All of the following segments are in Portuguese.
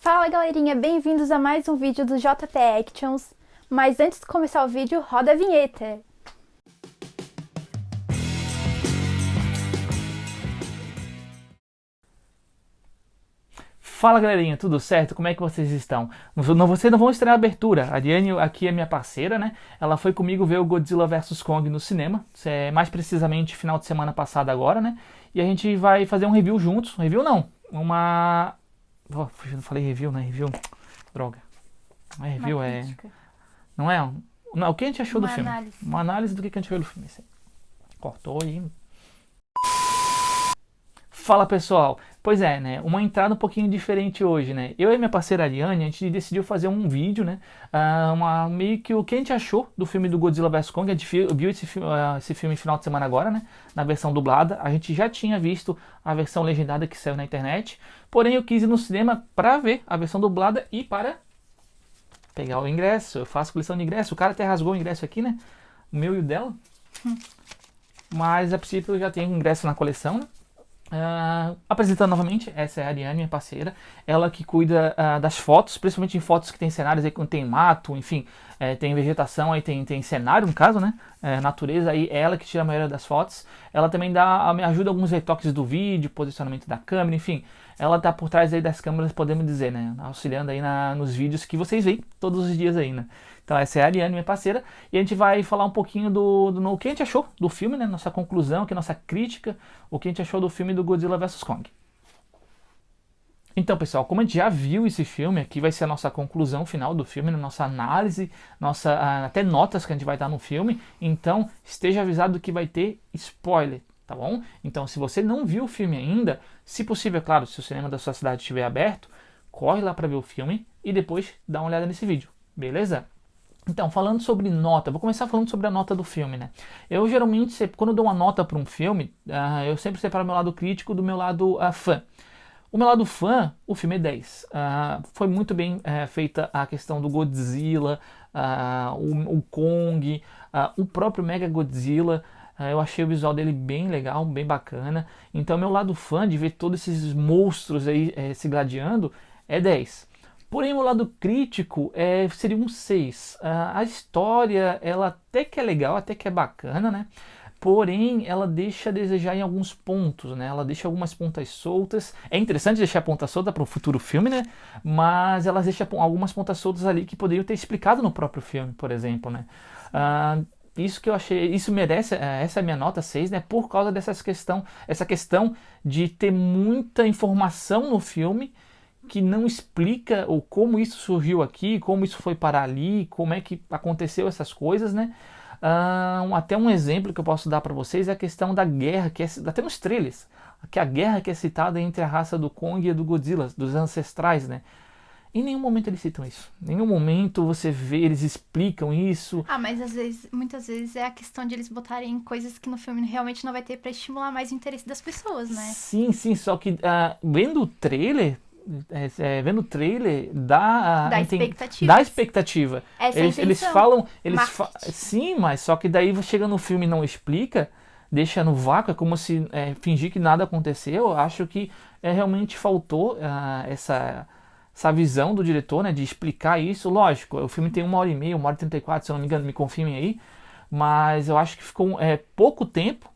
Fala galerinha, bem-vindos a mais um vídeo do JT Actions. Mas antes de começar o vídeo, roda a vinheta. Fala galerinha, tudo certo? Como é que vocês estão? Vocês não vão estrear a abertura. A Diane aqui é minha parceira, né? Ela foi comigo ver o Godzilla vs Kong no cinema, mais precisamente final de semana passada agora, né? E a gente vai fazer um review juntos. Review não, uma... Oh, eu falei review, né? Review, droga. Não é review, Uma é... crítica. Não é? Não, o que a gente achou do Uma filme? análise. Uma análise do que a gente achou do filme. Cortou aí. Fala pessoal, pois é, né, uma entrada um pouquinho diferente hoje, né, eu e minha parceira Ariane, a gente decidiu fazer um vídeo, né, meio que o que a gente achou do filme do Godzilla vs Kong. A gente viu esse filme final de semana agora, né, na versão dublada. A gente já tinha visto a versão legendada que saiu na internet, porém eu quis ir no cinema para ver a versão dublada e para pegar o ingresso. Eu faço coleção de ingresso, o cara até rasgou o ingresso aqui, né, o meu e o dela, mas a princípio eu já tenho ingresso na coleção, né. Apresentando novamente, essa é a Ariane, minha parceira, ela que cuida das fotos, principalmente em fotos que tem cenários aí, quando tem mato, enfim, tem vegetação, aí tem cenário no caso, né, natureza, aí é ela que tira a maioria das fotos. Ela também me ajuda alguns retoques do vídeo, posicionamento da câmera, enfim, ela tá por trás aí das câmeras, podemos dizer, né, auxiliando aí nos vídeos que vocês veem todos os dias aí, né. Então essa é a Ariane, minha parceira, e a gente vai falar um pouquinho do que a gente achou do filme, né, nossa conclusão, que nossa crítica, o que a gente achou do filme do Godzilla vs Kong. Então, pessoal, como a gente já viu esse filme, aqui vai ser a nossa conclusão final do filme, nossa análise, até notas que a gente vai dar no filme. Então, esteja avisado que vai ter spoiler, tá bom? Então, se você não viu o filme ainda, se possível, é claro, se o cinema da sua cidade estiver aberto, corre lá para ver o filme e depois dá uma olhada nesse vídeo, beleza? Então, falando sobre nota, vou começar falando sobre a nota do filme, né? Eu geralmente, quando eu dou uma nota para um filme, eu sempre separo o meu lado crítico do meu lado fã. O meu lado fã, o filme é 10. Foi muito bem feita a questão do Godzilla, o Kong, o próprio Mega Godzilla. Eu achei o visual dele bem legal, bem bacana. Então, meu lado fã de ver todos esses monstros aí se gladiando é 10. Porém, o lado crítico seria um 6. A história, ela até que é legal, até que é bacana, né? Porém, ela deixa a desejar em alguns pontos, né? Ela deixa algumas pontas soltas. É interessante deixar a ponta solta para um futuro filme, né? Mas ela deixa algumas pontas soltas ali que poderiam ter explicado no próprio filme, por exemplo, né? Isso que eu achei, isso merece, essa é a minha nota 6, né? Por causa essa questão de ter muita informação no filme que não explica ou como isso surgiu aqui, como isso foi parar ali, como é que aconteceu essas coisas, né? Até um exemplo que eu posso dar para vocês é a questão da guerra, que até nos trailers, que a guerra que é citada entre a raça do Kong e do Godzilla, dos ancestrais, né? Em nenhum momento eles citam isso. Em nenhum momento você vê, eles explicam isso. Mas às vezes, muitas vezes é a questão de eles botarem coisas que no filme realmente não vai ter pra estimular mais o interesse das pessoas, né? Sim, sim, só que vendo o trailer, Dá expectativas. dá expectativa. Essa é a Eles intenção. falam, Marketing. sim, mas só que daí chega no filme e não explica, deixa no vácuo, é como se fingir que nada aconteceu. Eu acho que realmente faltou essa visão do diretor, né, de explicar isso. Lógico, o filme tem 1h30, 1h34, se eu não me engano, me confirmem aí, mas eu acho que ficou pouco tempo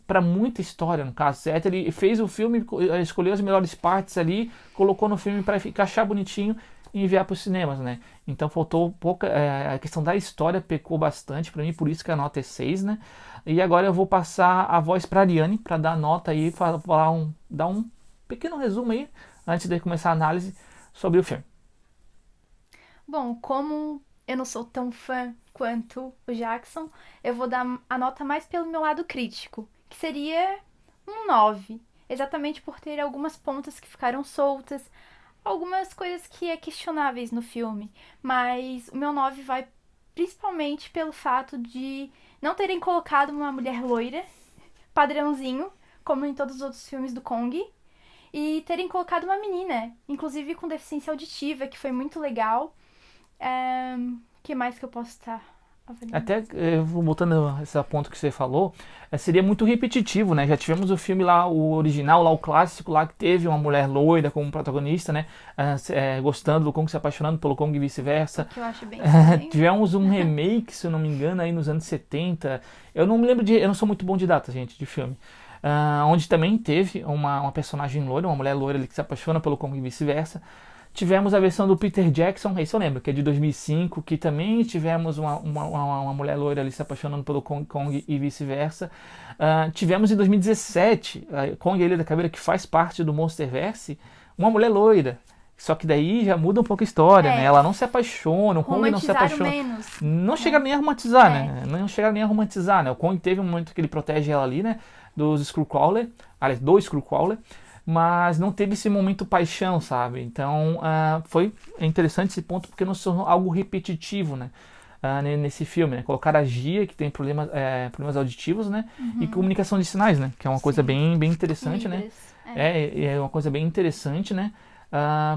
para muita história, no caso, certo? Ele fez o filme, escolheu as melhores partes ali, colocou no filme para encaixar bonitinho e enviar para os cinemas, né? Então faltou pouca, a questão da história pecou bastante para mim, por isso que a nota é 6, né? E agora eu vou passar a voz para a Ariane para dar a nota aí, dar um pequeno resumo aí antes de começar a análise sobre o filme. Bom, como eu não sou tão fã quanto o Jackson, eu vou dar a nota mais pelo meu lado crítico, que seria um 9. Exatamente por ter algumas pontas que ficaram soltas, algumas coisas que é questionáveis no filme. Mas o meu 9 vai principalmente pelo fato de não terem colocado uma mulher loira, padrãozinho, como em todos os outros filmes do Kong, e terem colocado uma menina, inclusive com deficiência auditiva, que foi muito legal. Que mais que eu posso estar Até voltando a esse ponto que você falou, seria muito repetitivo, né? Já tivemos o filme lá, o original, lá o clássico, lá que teve uma mulher loira como protagonista, né? Gostando do Kong, se apaixonando pelo Kong e O vice-versa. que eu acho bem estranho. Tivemos um remake, se eu não me engano, aí nos anos 70. Eu não me lembro eu não sou muito bom de data, gente, de filme. Onde também teve uma personagem loira, uma mulher loira ali que se apaixona pelo Kong e vice-versa. Tivemos a versão do Peter Jackson, esse eu lembro, que é de 2005, que também tivemos uma mulher loira ali se apaixonando pelo Kong e vice-versa. Tivemos em 2017, Kong e a Ilha da Caveira, que faz parte do Monsterverse, uma mulher loira. Só que daí já muda um pouco a história, né? Ela não se apaixona, o Kong não se Romantizaram apaixona. menos. Não chega nem a romantizar, né? Não chega nem a romantizar, né? O Kong teve um momento que ele protege ela ali, né? Dos Skullcrawler, aliás, do Skullcrawler, mas não teve esse momento paixão, sabe? Então, foi interessante esse ponto porque não se tornou algo repetitivo, né? Nesse filme, né? Colocar a Gia, que tem problemas auditivos, né? E comunicação de sinais, né? Que é uma coisa bem interessante, né? É uma coisa bem interessante, né?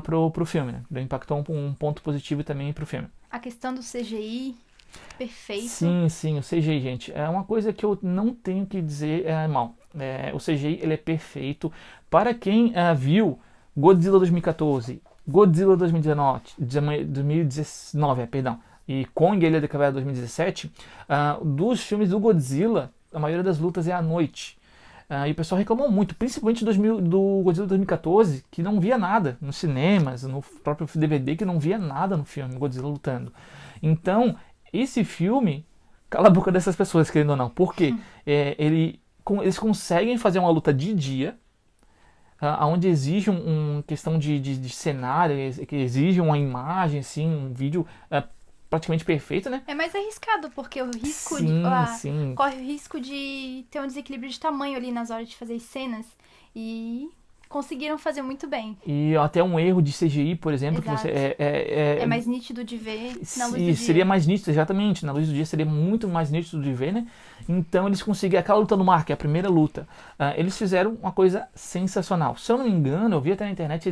Pro filme, né? Impactou um ponto positivo também pro filme. A questão do CGI, perfeito. Sim, o CGI, gente, é uma coisa que eu não tenho que dizer mal. O CGI, ele é perfeito. Para quem viu Godzilla 2014, Godzilla 2019, perdão, e Kong, a Ilha da Caveira 2017, dos filmes do Godzilla, a maioria das lutas é à noite. E o pessoal reclamou muito, principalmente do Godzilla 2014, que não via nada nos cinemas, no próprio DVD, que não via nada no filme, Godzilla lutando. Então, esse filme cala a boca dessas pessoas, querendo ou não. Por quê? Eles conseguem fazer uma luta de dia, onde exige uma questão de cenário, que exige uma imagem, assim, um vídeo praticamente perfeito, né? É mais arriscado, porque o risco Sim. corre o risco de ter um desequilíbrio de tamanho ali nas horas de fazer as cenas. E conseguiram fazer muito bem. E até um erro de CGI, por exemplo, Exato. que você É mais nítido de ver na luz do dia. Seria mais nítido, exatamente. Na luz do dia seria muito mais nítido de ver, né? Então eles conseguiram aquela luta no mar, que é a primeira luta. Eles fizeram uma coisa sensacional. Se eu não me engano, eu vi até na internet,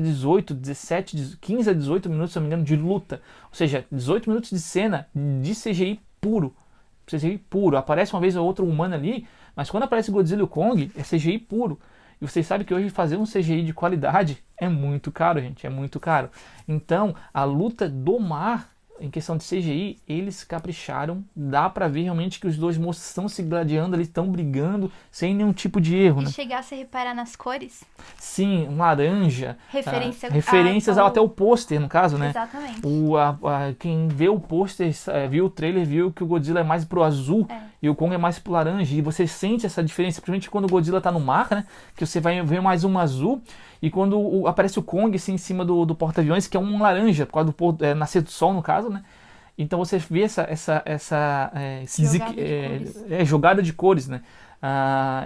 15 a 18 minutos, se eu não me engano, de luta. Ou seja, 18 minutos de cena de CGI puro. CGI puro. Aparece uma vez ou outra humana ali, mas quando aparece Godzilla e o Kong, é CGI puro. E vocês sabem que hoje fazer um CGI de qualidade é muito caro, gente, é muito caro. Então, a luta do mar, em questão de CGI, eles capricharam. Dá pra ver realmente que os dois monstros estão se gladiando, eles estão brigando sem nenhum tipo de erro, né? E chegasse a reparar nas cores? Sim, laranja. Referências ao até o pôster, no caso, né? Exatamente. Quem vê o pôster, viu o trailer, viu que o Godzilla é mais pro azul e o Kong é mais pro laranja. E você sente essa diferença, principalmente quando o Godzilla tá no mar, né? Que você vai ver mais um azul. E quando aparece o Kong assim, em cima do porta-aviões, que é um laranja, por causa do nascer do sol, no caso, né? Então você vê essa jogada de cores, né?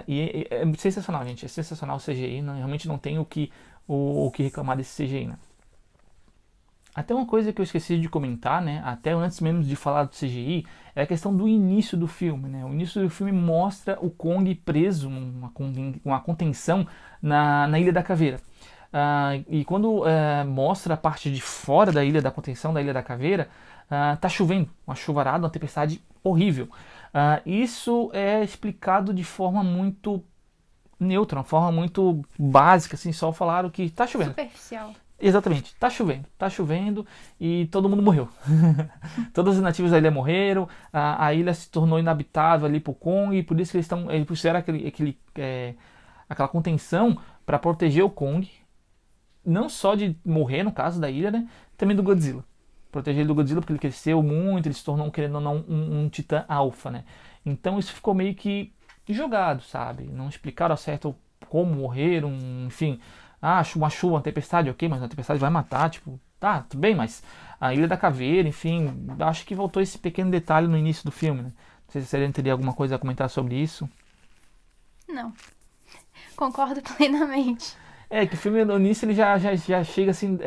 E é sensacional, gente. É sensacional o CGI. Realmente não tem o que reclamar desse CGI, né? Até uma coisa que eu esqueci de comentar, né? Até antes mesmo de falar do CGI, é a questão do início do filme, né? O início do filme mostra o Kong preso, uma contenção na Ilha da Caveira. E quando mostra a parte de fora da ilha da contenção, da Ilha da Caveira, tá chovendo, uma chuvarada, uma tempestade horrível. Isso é explicado de forma muito neutra, uma forma muito básica, assim, só falaram que tá chovendo. Superficial. Exatamente, tá chovendo e todo mundo morreu. Todos os nativos da ilha morreram, a ilha se tornou inabitável ali pro Kong, e por isso que eles puseram aquela contenção para proteger o Kong, não só de morrer, no caso da ilha, né, também do Godzilla. Proteger ele do Godzilla porque ele cresceu muito, ele se tornou, querendo ou não, um titã alfa, né. Então isso ficou meio que jogado, sabe, não explicaram ao certo como morreram, enfim. Uma chuva, uma tempestade, ok, mas uma tempestade vai matar, tipo, tá, tudo bem, mas a Ilha da Caveira, enfim, acho que voltou esse pequeno detalhe no início do filme, né? Não sei se você teria alguma coisa a comentar sobre isso. Não. Concordo plenamente. Que o filme no início ele já chega assim.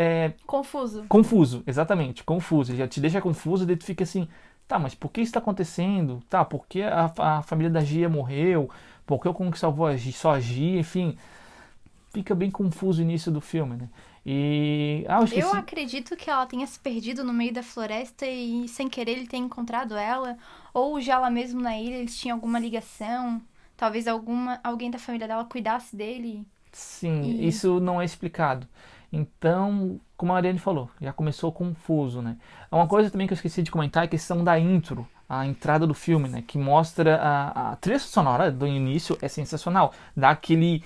Confuso. Confuso, exatamente, confuso. Ele já te deixa confuso, daí tu fica assim, tá, mas por que isso tá acontecendo? Tá, por que a família da Gia morreu? Por que o Kong salvou só a Gia? Enfim. Fica bem confuso o início do filme, né? E. Ah, eu Eu esqueci. acredito que ela tenha se perdido no meio da floresta e sem querer ele tenha encontrado ela. Ou já lá mesmo na ilha eles tinham alguma ligação. Talvez alguém da família dela cuidasse dele. Sim, E. isso não é explicado. Então, como a Ariane falou, já começou confuso, né? Uma coisa também que eu esqueci de comentar é a questão da intro, a entrada do filme, né? Que mostra a trilha sonora do início é sensacional. Dá aquela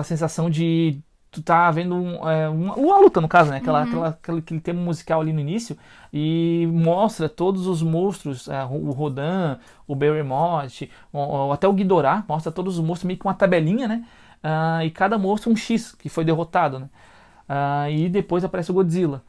sensação de tu tá vendo uma luta, no caso, né? Uhum. Aquele tema musical ali no início e mostra todos os monstros, o Rodan, o Behemoth, ou até o Ghidorah, mostra todos os monstros meio que uma tabelinha, né? E cada monstro um X que foi derrotado, né? E depois aparece o Godzilla.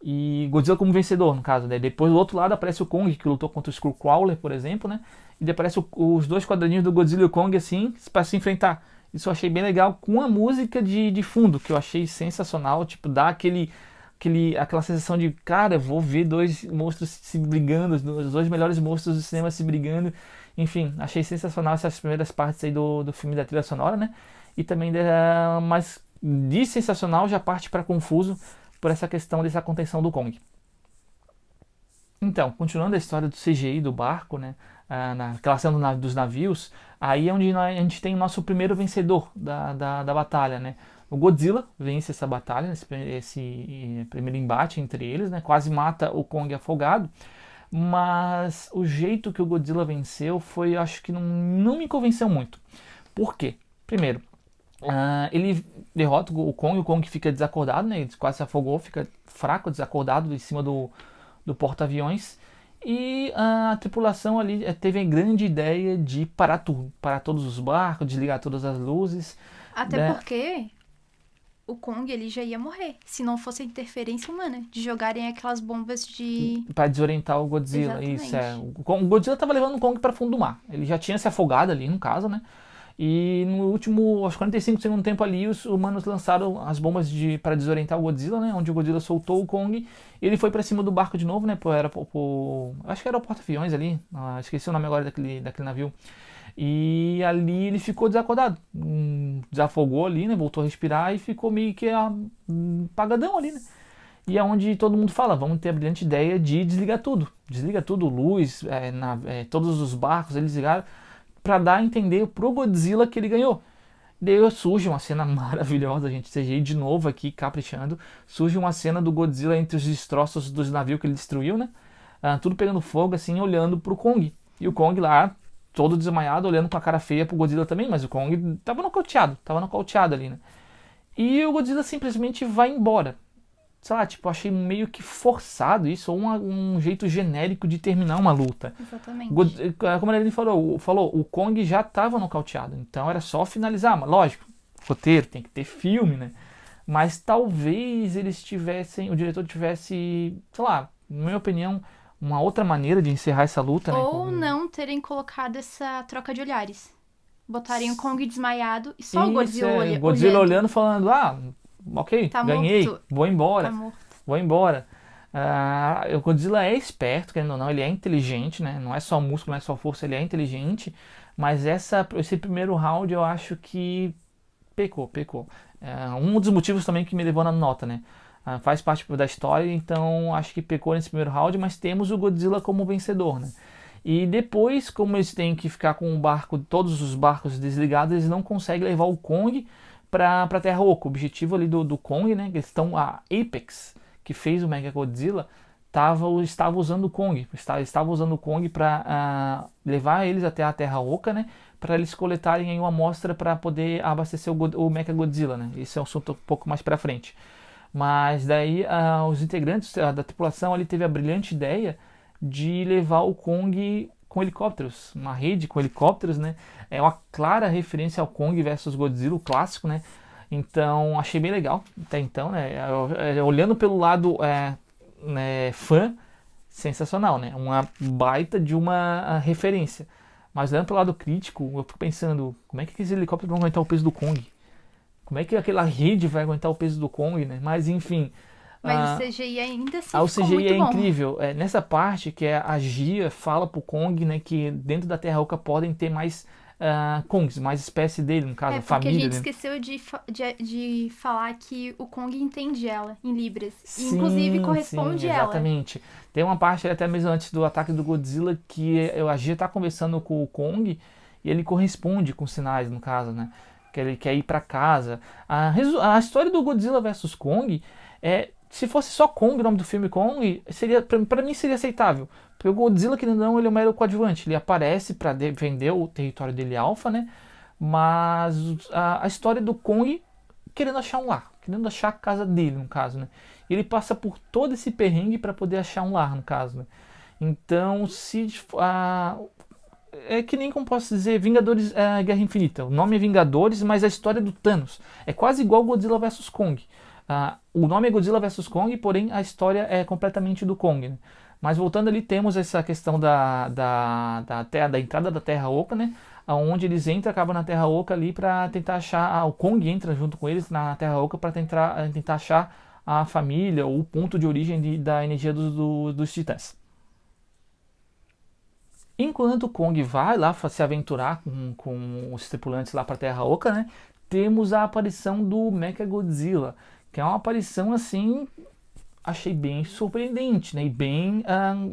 E Godzilla como vencedor, no caso, né? Depois do outro lado aparece o Kong, que lutou contra o Skullcrawler, por exemplo, né? E daí aparece os dois quadradinhos do Godzilla e o Kong, assim, para se enfrentar. Isso eu achei bem legal, com a música de fundo, que eu achei sensacional. Tipo, dá aquela sensação de, cara, vou ver dois monstros se brigando, os dois melhores monstros do cinema se brigando. Enfim, achei sensacional essas primeiras partes aí do filme da trilha sonora, né? E também, mas de sensacional já parte para confuso por essa questão dessa contenção do Kong. Então, continuando a história do CGI do barco, né, naquela cena dos navios, aí é onde a gente tem o nosso primeiro vencedor da batalha, né? O Godzilla vence essa batalha, esse primeiro embate entre eles, né? Quase mata o Kong afogado, mas o jeito que o Godzilla venceu foi, acho que não me convenceu muito. Por quê? Primeiro, ele derrota o Kong fica desacordado, né? Ele quase se afogou, fica fraco, desacordado em cima do porta-aviões. E a tripulação ali teve a grande ideia de parar tudo, parar todos os barcos, desligar todas as luzes, Até né? porque o Kong ele já ia morrer. Se não fosse a interferência humana. De jogarem aquelas bombas de. Para desorientar o Godzilla. Isso é. Exatamente. O Godzilla estava levando o Kong para fundo do mar. Ele já tinha se afogado ali, no caso, né? E no último, aos 45 segundos do tempo ali, os humanos lançaram as bombas para desorientar o Godzilla, né? Onde o Godzilla soltou o Kong. Ele foi para cima do barco de novo, né? Acho que era o porta-aviões ali. Esqueci o nome agora daquele navio. E ali ele ficou desacordado. Desafogou ali, né? Voltou a respirar e ficou meio que apagadão ali, né? E é onde todo mundo fala, vamos ter a brilhante ideia de desligar tudo. Desliga tudo, luz, todos os barcos, eles ligaram para dar a entender pro Godzilla que ele ganhou. Daí surge uma cena maravilhosa, gente. CGI de novo aqui, caprichando. Surge uma cena do Godzilla entre os destroços dos navios que ele destruiu, né? Tudo pegando fogo, assim, olhando pro Kong. E o Kong lá, todo desmaiado, olhando com a cara feia pro Godzilla também. Mas o Kong tava nocauteado ali, né? E o Godzilla simplesmente vai embora. Sei lá, tipo, achei meio que forçado isso, ou um jeito genérico de terminar uma luta. Exatamente. Como ele falou, o Kong já estava nocauteado, então era só finalizar. Mas lógico, roteiro, tem que ter filme, né? Mas talvez o diretor tivesse, sei lá, na minha opinião, uma outra maneira de encerrar essa luta, né? Ou não terem colocado essa troca de olhares. Botarem o Kong desmaiado e só o Isso, Godzilla Godzilla olhando. olhando, falando, ok, Tá ganhei, morto. vou Tá embora, morto. vou embora. O Godzilla é esperto, querendo ou não, ele é inteligente, né? Não é só músculo, não é só força, ele é inteligente. Mas esse primeiro round eu acho que pecou. Um dos motivos também que me levou na nota, né? Faz parte da história, então acho que pecou nesse primeiro round, mas temos o Godzilla como vencedor, né? E depois, como eles têm que ficar com todos os barcos desligados, eles não conseguem levar o Kong para Terra Oca. O objetivo ali do Kong, né? Eles estão a Apex, que fez o Mechagodzilla, estava usando o Kong. Estava usando o Kong para levar eles até a Terra Oca, né? Para eles coletarem aí uma amostra para poder abastecer o Mechagodzilla, né? Esse é um assunto um pouco mais para frente. Mas daí os integrantes da tripulação ali teve a brilhante ideia de levar o Kong com helicópteros, uma rede com helicópteros, né? É uma clara referência ao Kong versus Godzilla, o clássico, né? Então achei bem legal até então, né? Olhando pelo lado fã, sensacional, né? Uma baita de uma referência. Mas olhando pelo lado crítico, eu fico pensando, como é que aqueles helicópteros vão aguentar o peso do Kong? Como é que aquela rede vai aguentar o peso do Kong, né? Mas enfim, Mas o ah, CGI ainda assim o ficou CGI é muito bom. incrível. Nessa parte que a Gia fala pro Kong, né, que dentro da Terra Oca podem ter mais Kongs, mais espécie dele, no caso, É a porque a família gente dele. esqueceu de falar que o Kong entende ela em Libras. E inclusive Sim, sim, corresponde ela. exatamente. Tem uma parte até mesmo antes do ataque do Godzilla que a Gia tá conversando com o Kong e ele corresponde com sinais, no caso, né? Que ele quer ir pra casa. A história do Godzilla versus Kong se fosse só Kong, o nome do filme Kong, seria pra mim seria aceitável. Porque o Godzilla, querendo ou não, ele é um mero coadjuvante. Ele aparece pra defender o território dele alfa, né? Mas a história do Kong querendo achar um lar, querendo achar a casa dele, no caso, né? E ele passa por todo esse perrengue para poder achar um lar, no caso, né? Então, é que nem como posso dizer, Vingadores Guerra Infinita. O nome é Vingadores, mas a história é do Thanos é quase igual Godzilla vs Kong. O nome é Godzilla vs Kong, porém a história é completamente do Kong, né? Mas voltando ali, temos essa questão da entrada da Terra Oca, né? Onde eles entram, acabam na Terra Oca ali para tentar achar. O Kong entra junto com eles na Terra Oca para tentar achar a família ou o ponto de origem da energia dos titãs. Enquanto o Kong vai lá se aventurar com os tripulantes lá para a Terra Oca, né? Temos a aparição do Mechagodzilla, que é uma aparição assim, achei bem surpreendente, né? E bem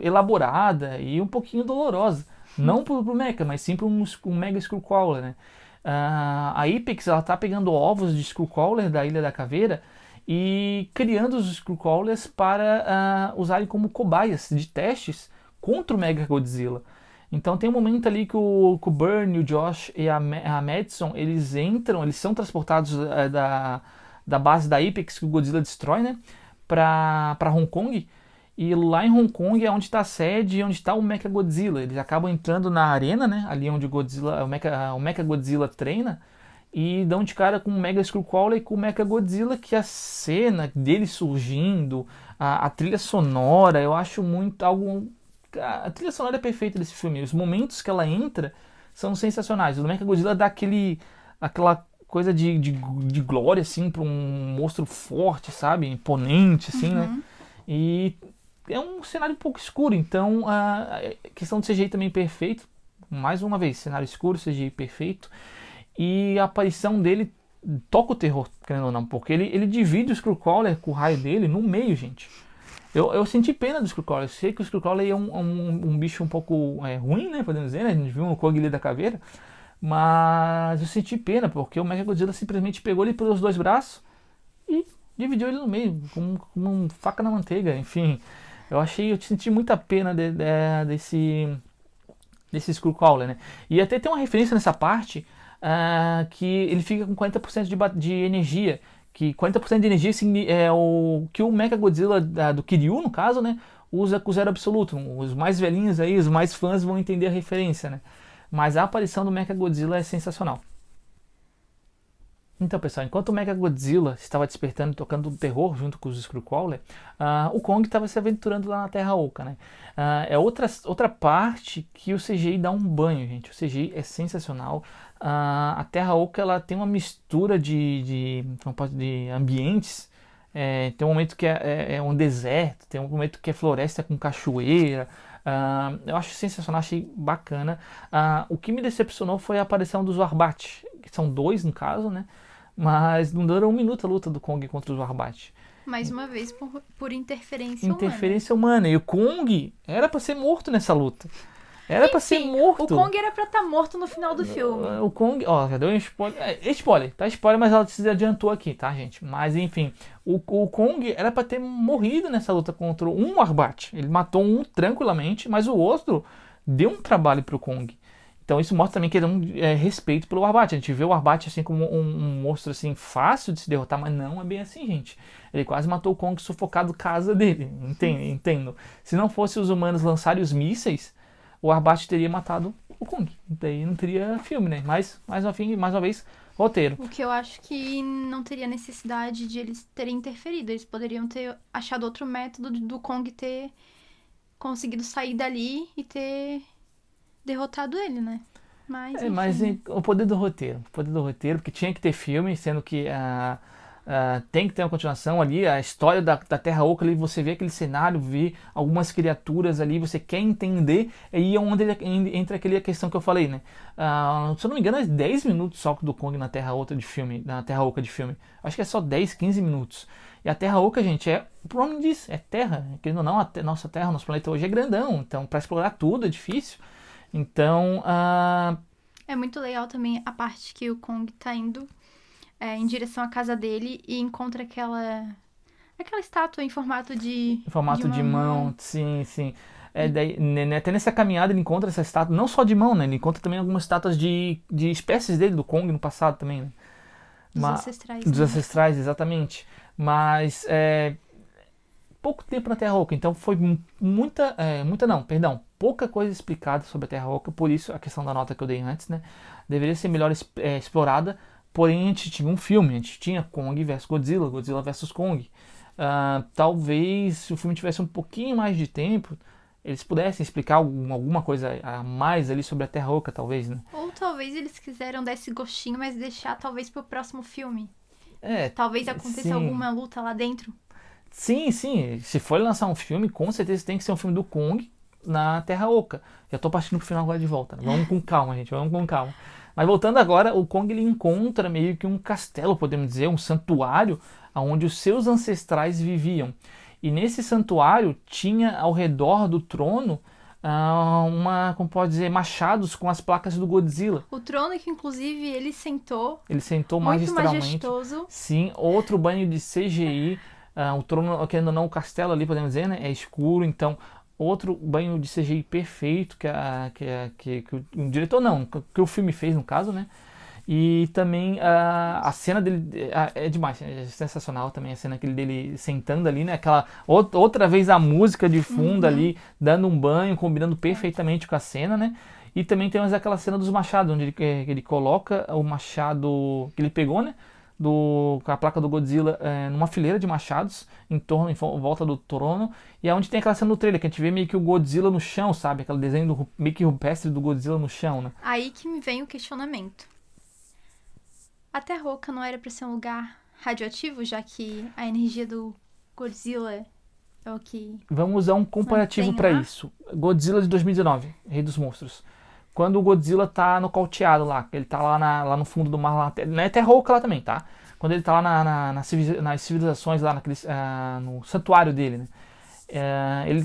elaborada e um pouquinho dolorosa. Não pro Mecha, mas sim para um Mega Skullcrawler, né? A Apex, ela tá pegando ovos de Skullcrawler da Ilha da Caveira e criando os Skullcrawlers para usarem como cobaias de testes contra o Mega Godzilla. Então tem um momento ali que o Burn, o Josh e a Madison, eles entram, eles são transportados da base da Apex que o Godzilla destrói, né? Para Hong Kong. E lá em Hong Kong é onde está a sede e onde está o Mechagodzilla. Eles acabam entrando na arena, né? Ali onde o Mechagodzilla treina. E dão de cara com o Mega Skullcrawler e com o Mechagodzilla, que a cena dele surgindo, a trilha sonora, eu acho muito algo. A trilha sonora é perfeita desse filme. Os momentos que ela entra são sensacionais. O Mechagodzilla dá aquela coisa de glória, assim, para um monstro forte, sabe? Imponente, assim, né? Uhum. E é um cenário um pouco escuro, então a questão do CGI também perfeito. Mais uma vez, cenário escuro, CGI perfeito. E a aparição dele toca o terror, querendo ou não, porque ele divide o Skullcrawler com o raio dele no meio, gente. Eu senti pena do Skullcrawler. Eu sei que o Skullcrawler é um bicho um pouco ruim, né? Podemos dizer, né? A gente viu no Kong da Caveira. Mas eu senti pena, porque o Mechagodzilla simplesmente pegou ele pelos dois braços e dividiu ele no meio, com uma faca na manteiga. Enfim, eu senti muita pena desse Skullcrawler, né? E até tem uma referência nessa parte que ele fica com 40% de energia. Que 40% de energia é o que o Mechagodzilla do Kiryu, no caso, né? Usa com zero absoluto. Os mais velhinhos aí, os mais fãs vão entender a referência, né? Mas a aparição do Mechagodzilla é sensacional. Então, pessoal, enquanto o Mechagodzilla estava despertando e tocando terror junto com os Skullcrawler, o Kong estava se aventurando lá na Terra Oca, né? É outra parte que o CGI dá um banho, gente. O CGI é sensacional. A Terra Oca, ela tem uma mistura de ambientes. Tem um momento que é um deserto, tem um momento que é floresta com cachoeira. Eu acho sensacional, achei bacana. O que me decepcionou foi a aparição dos Warbat, que são dois no caso, né? Mas não dura um minuto a luta do Kong contra os Warbat. Mais uma vez por interferência humana. Interferência humana. E o Kong era pra ser morto nessa luta. Era pra ser Enfim, morto. o Kong era pra estar morto no final do filme. O Kong, ó, já deu um spoiler. Spoiler, tá? Spoiler, mas ela se adiantou aqui, tá, gente? Mas enfim, o Kong era pra ter morrido nessa luta contra um Warbat. Ele matou um tranquilamente, mas o outro deu um trabalho pro Kong. Então isso mostra também que ele é respeito pelo Warbat. A gente vê o Warbat assim como um monstro assim fácil de se derrotar, mas não é bem assim, gente. Ele quase matou o Kong sufocado casa dele. Entendo. Se não fosse os humanos lançarem os mísseis, o Warbat teria matado o Kong. Daí não teria filme, né? Mas, mais uma vez, roteiro. O que eu acho que não teria necessidade de eles terem interferido. Eles poderiam ter achado outro método do Kong ter conseguido sair dali e ter derrotado ele, né? Mas, enfim, Mas né? o poder do roteiro. O poder do roteiro, porque tinha que ter filme, sendo que Tem que ter uma continuação ali, a história da Terra Oca ali, você vê aquele cenário, vê algumas criaturas ali, você quer entender, e aí é onde entra aquela questão que eu falei, né? Se eu não me engano, é 10 minutos só do Kong na Terra Oca de filme, na Terra Oca de filme. Acho que é só 10, 15 minutos. E a Terra Oca, gente, o nome diz, é terra. Querendo ou não, nossa Terra, nosso planeta hoje é grandão, então para explorar tudo é difícil. Então, É muito legal também a parte que o Kong tá indo em direção à casa dele e encontra aquela estátua em formato de em formato uma de mão. mão, sim, sim. Daí, até nessa caminhada ele encontra essa estátua, não só de mão, né? Ele encontra também algumas estátuas de espécies dele, do Kong no passado também, né? Dos ancestrais, Dos né? ancestrais, exatamente. Mas pouco tempo na Terra Oca, então foi muita não, perdão, pouca coisa explicada sobre a Terra Oca, por isso a questão da nota que eu dei antes, né? Deveria ser melhor explorada, porém a gente tinha um filme, a gente tinha Kong vs Godzilla, Godzilla vs Kong. Talvez se o filme tivesse um pouquinho mais de tempo, eles pudessem explicar alguma coisa a mais ali sobre a Terra Oca, talvez, né? Ou talvez eles quiseram dar esse gostinho, mas deixar talvez pro próximo filme. É, Talvez aconteça sim. alguma luta lá dentro. Sim, sim. Se for lançar um filme, com certeza tem que ser um filme do Kong na Terra Oca. Já tô partindo pro final agora de volta, né? Vamos com calma, gente. Vamos com calma. Mas voltando agora, o Kong ele encontra meio que um castelo, podemos dizer, um santuário, onde os seus ancestrais viviam. E nesse santuário tinha ao redor do trono como pode dizer, machados com as placas do Godzilla. O trono que inclusive ele sentou, Ele sentou muito magistralmente. majestoso. Sim, outro banho de CGI. O trono, querendo ou não, o castelo ali, podemos dizer, né? É escuro, então outro banho de CGI perfeito que o diretor não, que o filme fez no caso, né? E também a cena dele é demais, é sensacional também a cena dele sentando ali, né? Aquela outra vez a música de fundo ali, dando um banho, combinando perfeitamente com a cena, né? E também temos aquela cena dos machados, onde ele coloca o machado que ele pegou, né? Com a placa do Godzilla numa fileira de machados em volta do trono. E é onde tem aquela cena do trailer, que a gente vê meio que o Godzilla no chão, sabe? Aquele desenho meio que rupestre do Godzilla no chão, né? Aí que me vem o questionamento. A Terra Oca não era pra ser um lugar radioativo, já que a energia do Godzilla é o que Vamos usar um comparativo mantém para lá? isso. Godzilla de 2019, Rei dos Monstros. Quando o Godzilla tá nocauteado lá, ele tá lá no fundo do mar, lá, não é Terra Oca lá também, tá? Quando ele tá lá nas civilizações, lá no santuário dele, né?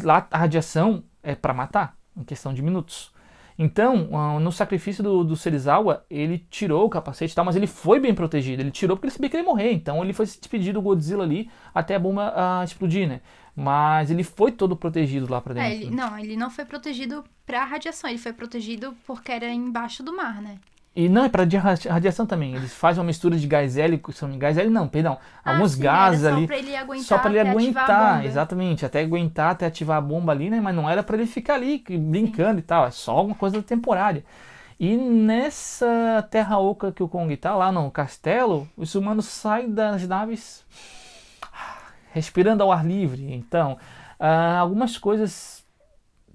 Lá a radiação é para matar, em questão de minutos. Então, no sacrifício do Serizawa, ele tirou o capacete e tal, mas ele foi bem protegido. Ele tirou porque ele sabia que ele ia morrer. Então, ele foi se despedir do Godzilla ali até a bomba explodir, né? Mas ele foi todo protegido lá pra dentro. Ele não foi protegido pra radiação, ele foi protegido porque era embaixo do mar, né? E não, é para radiação também. Eles fazem uma mistura de gás hélico, gás hélico não, perdão, alguns Sim, gases era só ali. pra ele aguentar Só para ele até ativar a aguentar, bomba. exatamente, até aguentar, até ativar a bomba ali, né? Mas não era para ele ficar ali brincando e tal, é só uma coisa temporária. E nessa Terra Oca que o Kong tá lá no castelo, os humanos saem das naves respirando ao ar livre. Então, algumas coisas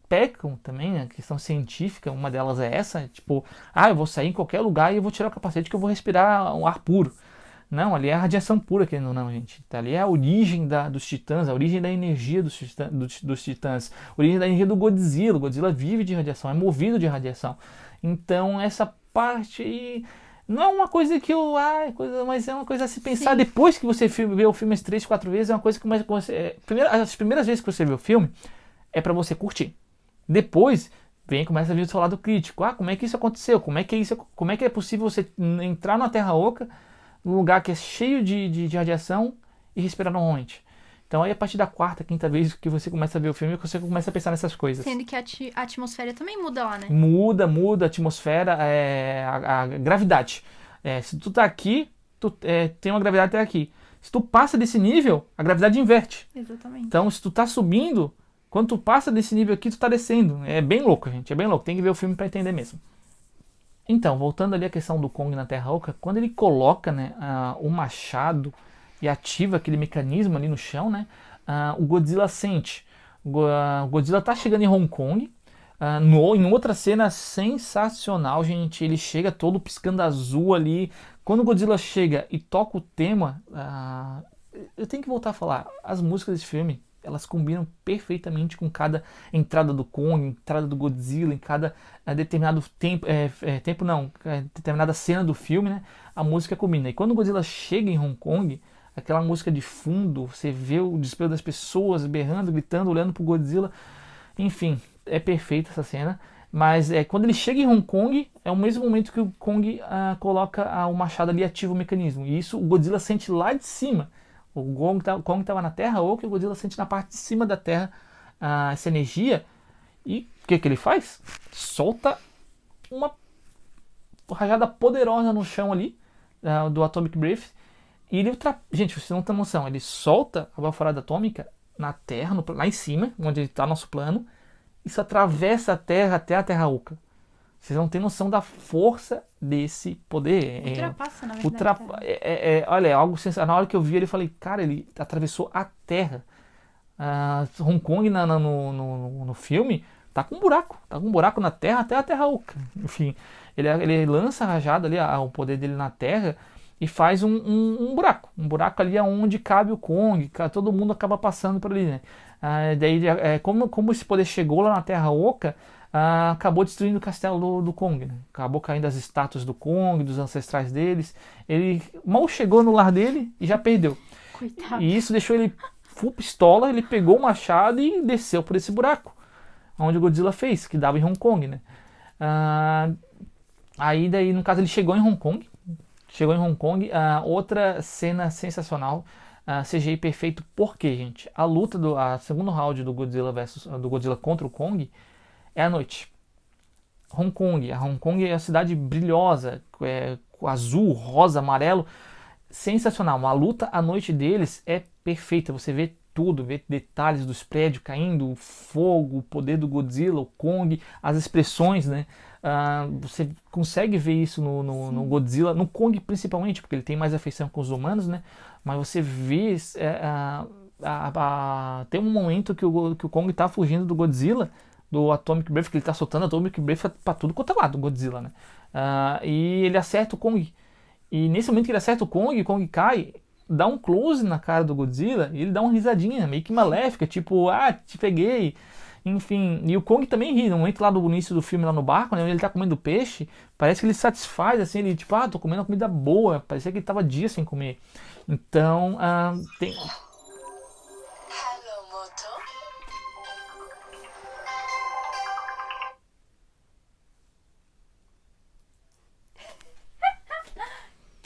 pecam também, a questão científica, uma delas é essa, tipo, eu vou sair em qualquer lugar e eu vou tirar o capacete que eu vou respirar um ar puro. Não, ali é a radiação pura, querendo ou não, gente. Ali é a origem dos titãs, a origem da energia dos titãs, a origem da energia do Godzilla. O Godzilla vive de radiação, é movido de radiação. Então, essa parte aí não é uma coisa que mas é uma coisa a se pensar. Sim. Depois que você vê o filme 3, 4 vezes, é uma coisa que as primeiras vezes que você vê o filme, é para você curtir. Depois, começa a vir o seu lado crítico. Como é que isso aconteceu? Como é que é possível você entrar na Terra Oca, num lugar que é cheio de radiação e respirar normalmente? Então aí a partir da quarta, quinta vez que você começa a ver o filme, você começa a pensar nessas coisas. Sendo que a atmosfera também muda lá, né? Muda a atmosfera, a gravidade. Se tu tá aqui, tem uma gravidade até aqui. Se tu passa desse nível, a gravidade inverte. Exatamente. Então se tu tá subindo, quando tu passa desse nível aqui, tu tá descendo. É bem louco, gente. É bem louco. Tem que ver o filme para entender mesmo. Então, voltando ali à questão do Kong na Terra Oca, quando ele coloca, né, o machado e ativa aquele mecanismo ali no chão, né, o Godzilla sente. O Godzilla tá chegando em Hong Kong. Em outra cena sensacional, gente, ele chega todo piscando azul ali, Quando o Godzilla chega e toca o tema, eu tenho que voltar a falar, as músicas desse filme, elas combinam perfeitamente com cada entrada do Kong, entrada do Godzilla, em cada determinado tempo, tempo não, determinada cena do filme, né? A música combina. E quando o Godzilla chega em Hong Kong, aquela música de fundo, você vê o desespero das pessoas berrando, gritando, olhando pro Godzilla, enfim, é perfeita essa cena. Mas quando ele chega em Hong Kong, é o mesmo momento que o Kong coloca o machado ali e ativa o mecanismo. E isso o Godzilla sente lá de cima. O Kong estava na Terra Oca e o Godzilla sente na parte de cima da Terra essa energia. E o que ele faz? Solta uma rajada poderosa no chão ali do Atomic Breath. E ele gente, vocês não têm noção, ele solta a baforada atômica na Terra, lá em cima, onde está nosso plano. Isso atravessa a Terra até a Terra Oca. Vocês não têm noção da força desse poder. Ultrapassa, na verdade. Olha, é algo sensacional. Na hora que eu vi ele, falei, cara, ele atravessou a Terra. Hong Kong no filme tá com um buraco. Tá com um buraco na Terra até a Terra Oca. Enfim, ele lança a rajada ali, o poder dele na Terra, e faz um buraco. Um buraco ali onde cabe o Kong. Todo mundo acaba passando por ali, né? Daí, como esse poder chegou lá na Terra Oca, acabou destruindo o castelo do Kong, né? Acabou caindo as estátuas do Kong, dos ancestrais deles. Ele mal chegou no lar dele e já perdeu. Coitado. E isso deixou ele full pistola. Ele pegou o machado e desceu por esse buraco, onde o Godzilla fez, que dava em Hong Kong, né? Daí, no caso, ele chegou em Hong Kong. Outra cena sensacional. CGI perfeito. Por quê, gente? A luta segundo round do Godzilla contra o Kong é à noite. Hong Kong. A Hong Kong é uma cidade brilhosa, azul, rosa, amarelo. Sensacional. A luta à noite deles é perfeita. Você vê tudo, vê detalhes dos prédios caindo, o fogo, o poder do Godzilla, o Kong, as expressões, né? Você consegue ver isso no Godzilla, no Kong principalmente, porque ele tem mais afeição com os humanos, né? Mas você vê tem um momento que o Kong tá fugindo do Godzilla, do Atomic Breath, que ele tá soltando Atomic Breath pra tudo quanto é lado, do Godzilla, né? E ele acerta o Kong. E nesse momento que ele acerta o Kong cai, dá um close na cara do Godzilla e ele dá uma risadinha, meio que maléfica, tipo, te peguei. Enfim, e o Kong também ri, no momento lá do início do filme, lá no barco, né, onde ele tá comendo peixe, parece que ele satisfaz, assim, ele tipo, tô comendo uma comida boa, parecia que ele tava dias sem comer. Então, tem... Hello, Moto.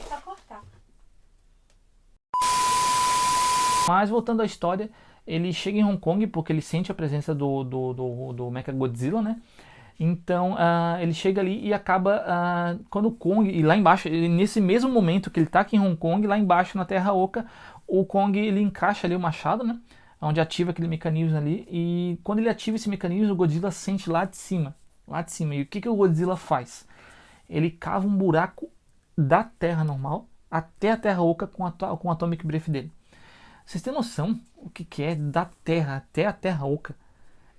Só cortar. Mas voltando à história, ele chega em Hong Kong porque ele sente a presença do Mechagodzilla, né? Então ele chega ali e acaba quando o Kong, e lá embaixo, nesse mesmo momento que ele está aqui em Hong Kong, lá embaixo na Terra Oca, o Kong ele encaixa ali o machado, né? Onde ativa aquele mecanismo ali, e quando ele ativa esse mecanismo, o Godzilla sente lá de cima. E o que o Godzilla faz? Ele cava um buraco da Terra normal até a Terra Oca com o Atomic Breath dele. Vocês têm noção o que é da Terra até a Terra Oca?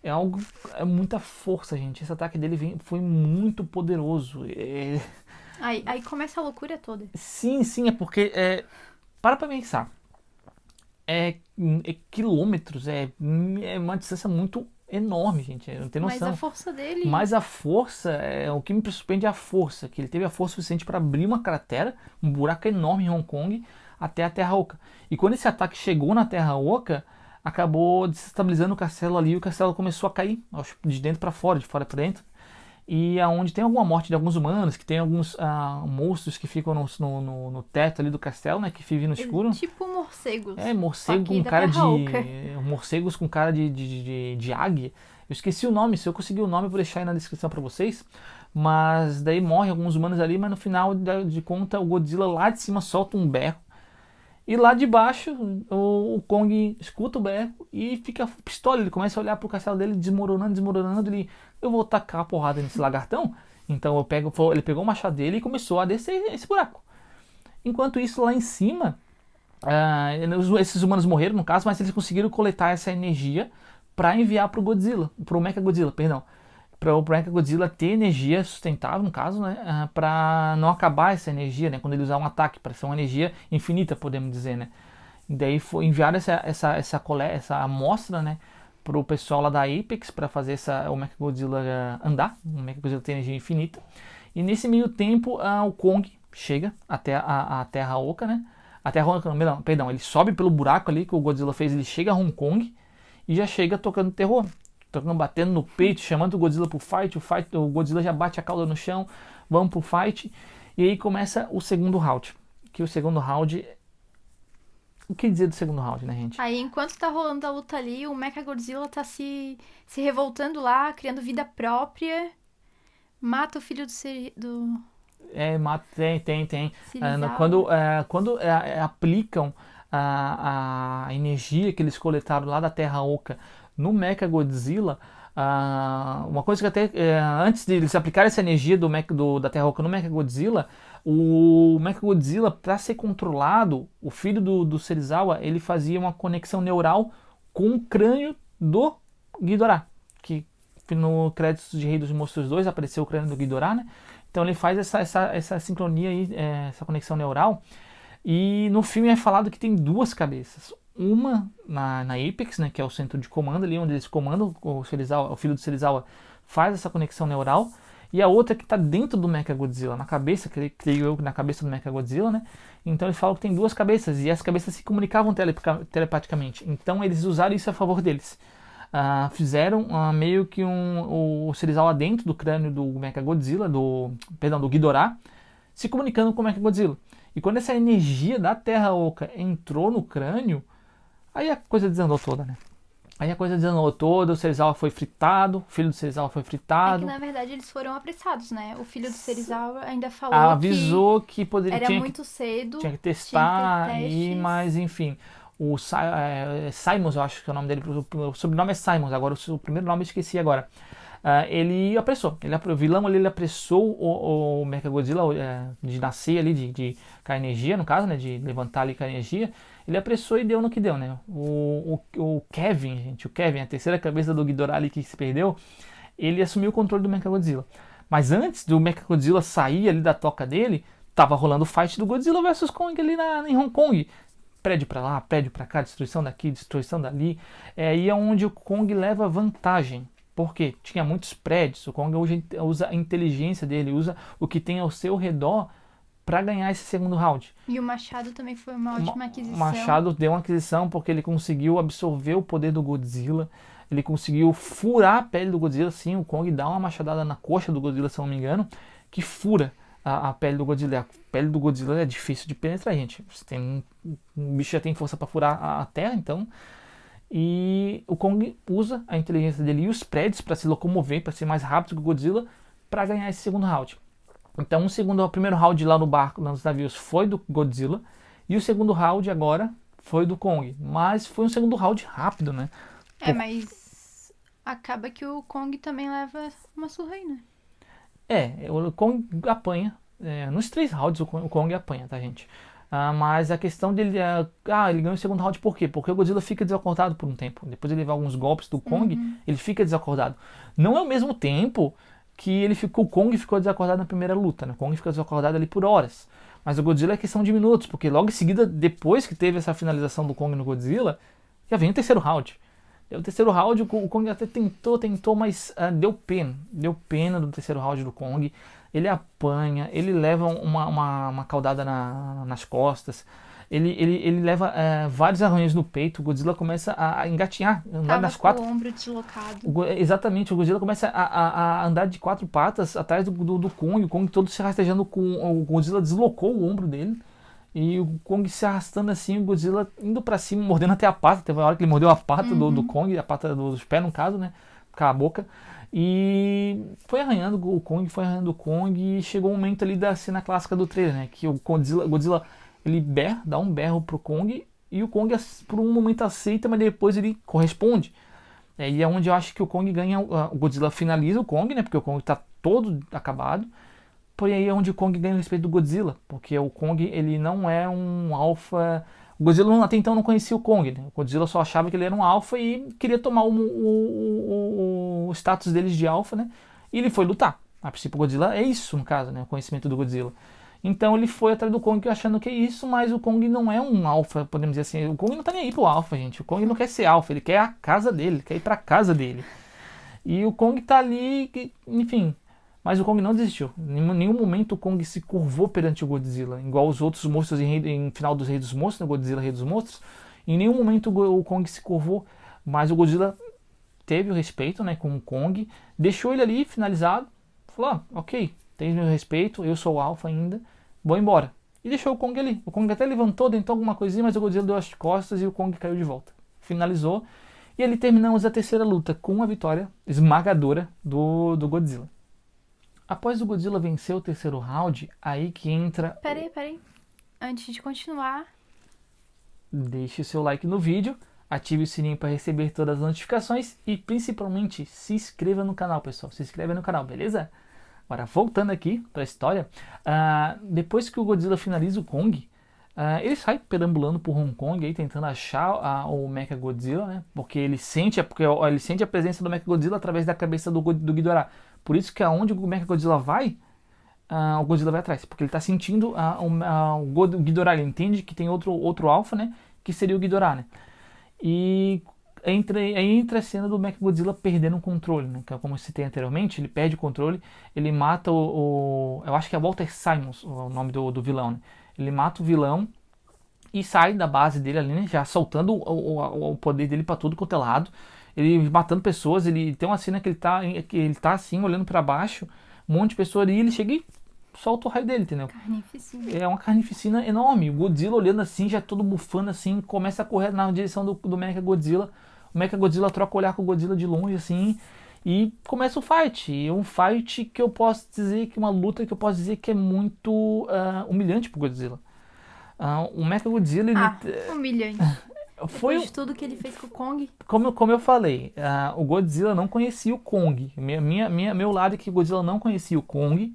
É muita força, gente. Esse ataque dele foi muito poderoso. Aí começa a loucura toda. Sim, é porque para pensar. É quilômetros, é uma distância muito enorme, gente. Eu não tenho noção. Mas a força dele. Mas a força, o que me surpreende é a força, que ele teve a força suficiente para abrir uma cratera, um buraco enorme em Hong Kong, até a Terra Oca. E quando esse ataque chegou na Terra Oca, acabou desestabilizando o castelo ali, e o castelo começou a cair, de dentro para fora, de fora para dentro. E aonde tem alguma morte de alguns humanos, que tem alguns monstros que ficam no teto ali do castelo, né, que vivem no escuro. Tipo morcegos. Morcego com cara de... Morcegos com cara de águia. Eu esqueci o nome, se eu conseguir o nome eu vou deixar aí na descrição para vocês. Mas daí morre alguns humanos ali, mas no final de conta o Godzilla lá de cima solta um berro. E lá de baixo o Kong escuta o berro e fica pistola. Ele começa a olhar pro castelo dele desmoronando. Eu vou tacar a porrada nesse lagartão. Então ele pegou o machado dele e começou a descer esse buraco. Enquanto isso, lá em cima, esses humanos morreram no caso, mas eles conseguiram coletar essa energia para enviar pro Mechagodzilla, perdão. para o Mechagodzilla ter energia sustentável, no caso, né, para não acabar essa energia, né, quando ele usar um ataque, para ser uma energia infinita, podemos dizer, né. E daí foi enviar essa amostra, né, para o pessoal lá da Apex para fazer o Mechagodzilla andar, o Mechagodzilla ter energia infinita. E nesse meio tempo, o Kong chega até a Terra Oca, né? A Terra Oca, não, perdão, ele sobe pelo buraco ali que o Godzilla fez, ele chega a Hong Kong e já chega tocando terror, tocando, batendo no peito, chamando o Godzilla pro fight, o Godzilla já bate a cauda no chão, vamos pro fight, e aí começa o segundo round, que o segundo round... O que dizer do segundo round, né, gente? Aí, enquanto tá rolando a luta ali, o Mechagodzilla tá se revoltando lá, criando vida própria, mata o filho do Tem. Serizawa. Quando aplicam a energia que eles coletaram lá da Terra Oca no Mechagodzilla, uma coisa que até antes de eles aplicarem essa energia da Terra Oca no Mechagodzilla, o Mechagodzilla, para ser controlado, o filho do Serizawa, ele fazia uma conexão neural com o crânio do Ghidorah, que no créditos de Rei dos Monstros 2 apareceu o crânio do Ghidorah, né? Então ele faz essa sincronia aí, essa conexão neural. E no filme é falado que tem duas cabeças. Uma na Apex, né, que é o centro de comando ali, onde eles comandam o filho do Serizawa faz essa conexão neural. E a outra que está dentro do Mechagodzilla, na cabeça, que ele criou na cabeça do Mechagodzilla, né? Então eles falam que tem duas cabeças, e as cabeças se comunicavam telepaticamente. Então eles usaram isso a favor deles. Fizeram meio que o Serizawa dentro do crânio do Mechagodzilla, do Ghidorah, se comunicando com o Mechagodzilla. E quando essa energia da Terra Oca entrou no crânio, aí a coisa desandou toda, né? Aí a coisa desandou toda, o Serizawa foi fritado, o filho do Serizawa foi É que, fritado. na verdade, eles foram apressados, né? O filho do Serizawa ainda falou Avisou que poderia, era muito cedo, tinha que testar, tinha que ter testes. mas enfim. O Simons, eu acho que é o nome dele, o sobrenome é Simons, agora o primeiro nome eu esqueci agora. Ele apressou, o vilão ele apressou o Mechagodzilla de nascer ali, com a energia, no caso, né, de levantar ali com a energia. Ele apressou e deu no que deu, né? O Kevin, gente, a terceira cabeça do Ghidorah ali que se perdeu, ele assumiu o controle do Mechagodzilla. Mas antes do Mechagodzilla sair ali da toca dele, tava rolando o fight do Godzilla versus Kong ali em Hong Kong. Prédio pra lá, prédio pra cá, destruição daqui, destruição dali. Aí é onde o Kong leva vantagem. Por quê? Tinha muitos prédios. O Kong hoje usa a inteligência dele, usa o que tem ao seu redor para ganhar esse segundo round. E o Machado também foi uma ótima aquisição. O Machado deu uma aquisição porque ele conseguiu absorver o poder do Godzilla. Ele conseguiu furar a pele do Godzilla. Sim, o Kong dá uma machadada na coxa do Godzilla, se não me engano, que fura a pele do Godzilla. A pele do Godzilla é difícil de penetrar, gente. Um bicho já tem força para furar a terra, então... E o Kong usa a inteligência dele e os prédios para se locomover, para ser mais rápido que o Godzilla, para ganhar esse segundo round. Então o primeiro round lá no barco, nos navios, foi do Godzilla, e o segundo round agora foi do Kong. Mas foi um segundo round rápido, né? Mas acaba que o Kong também leva uma surra aí, né? O Kong apanha. Nos 3 rounds o Kong apanha, tá, gente? Mas a questão dele ele ganhou o segundo round por quê? Porque o Godzilla fica desacordado por um tempo. Depois de levar alguns golpes do Kong, ele fica desacordado. Não é ao mesmo tempo que o Kong ficou desacordado na primeira luta, né? O Kong fica desacordado ali por horas. Mas o Godzilla é questão de minutos, porque logo em seguida, depois que teve essa finalização do Kong no Godzilla, já vem o terceiro round. O terceiro round, o Kong até tentou, mas deu pena. Deu pena do terceiro round do Kong. Ele apanha, ele leva uma caudada nas costas, ele leva vários arranhões no peito, o Godzilla começa a engatinhar, andar nas quatro... com o ombro deslocado. Exatamente, o Godzilla começa a andar de 4 patas atrás do Kong, o Kong todo se rastejando, o Godzilla deslocou o ombro dele, e o Kong se arrastando assim, o Godzilla indo pra cima, mordendo até a pata, teve uma hora que ele mordeu a pata do Kong, a pata dos pés no caso, né, com a boca. E foi arranhando o Kong, e chegou um momento ali da cena clássica do trailer, né? Que o Godzilla ele dá um berro pro Kong, e o Kong por um momento aceita, mas depois ele corresponde. E é onde eu acho que o Kong ganha, o Godzilla finaliza o Kong, né? Porque o Kong tá todo acabado. Porém aí é onde o Kong ganha o respeito do Godzilla, porque o Kong ele não é um alfa O Godzilla até então não conhecia o Kong, né? O Godzilla só achava que ele era um alfa e queria tomar o status deles de alfa, né? E ele foi lutar. A princípio, o Godzilla é isso, no caso, né? O conhecimento do Godzilla. Então ele foi atrás do Kong achando que é isso, mas o Kong não é um alfa, podemos dizer assim. O Kong não tá nem aí pro alfa, gente. O Kong não quer ser alfa, ele quer a casa dele, ele quer ir pra casa dele. E o Kong tá ali, enfim. Mas o Kong não desistiu. Em nenhum momento o Kong se curvou perante o Godzilla. Igual os outros monstros em final dos Reis dos Monstros, no Godzilla Rei dos Monstros. Em nenhum momento o Kong se curvou. Mas o Godzilla teve o respeito, né, com o Kong. Deixou ele ali finalizado. Falou, ok, tem meu respeito, eu sou o alfa ainda. Vou embora. E deixou o Kong ali. O Kong até levantou, tentou alguma coisinha, mas o Godzilla deu as costas e o Kong caiu de volta. Finalizou. E ali terminamos a terceira luta com a vitória esmagadora do Godzilla. Após o Godzilla vencer o terceiro round, aí que entra... Peraí. Antes de continuar, Deixe o seu like no vídeo, ative o sininho para receber todas as notificações e principalmente se inscreva no canal, pessoal. Se inscreva no canal, beleza? Agora, voltando aqui para a história, depois que o Godzilla finaliza o Kong, ele sai perambulando por Hong Kong, aí, tentando achar o Mechagodzilla, né? Porque ele sente a presença do Mechagodzilla através da cabeça do Ghidorah. Por isso que aonde o Mechagodzilla vai, o Godzilla vai atrás. Porque ele está sentindo o Ghidorah. Ele entende que tem outro alfa, né? Que seria o Ghidorah, né? E aí entra a cena do Mechagodzilla perdendo o controle, né? Como eu citei anteriormente, ele perde o controle, ele mata eu acho que é Walter Simmons o nome do vilão, né? Ele mata o vilão e sai da base dele ali, né? Já soltando o poder dele para tudo quanto é lado. Ele matando pessoas, ele tem uma cena que ele tá assim, olhando para baixo, um monte de pessoas ali, ele chega e solta o raio dele, entendeu? carnificina. É uma carnificina enorme. O Godzilla olhando assim, já todo bufando assim, começa a correr na direção do Mechagodzilla. O Mechagodzilla troca o olhar com o Godzilla de longe assim e começa o fight. E é um fight que eu posso dizer que é uma luta que eu posso dizer que é muito humilhante pro Godzilla. O Mechagodzilla Humilhante. foi Depois de tudo que ele fez com o Kong. como eu falei, o Godzilla não conhecia o Kong. Meu lado é que o Godzilla não conhecia o Kong.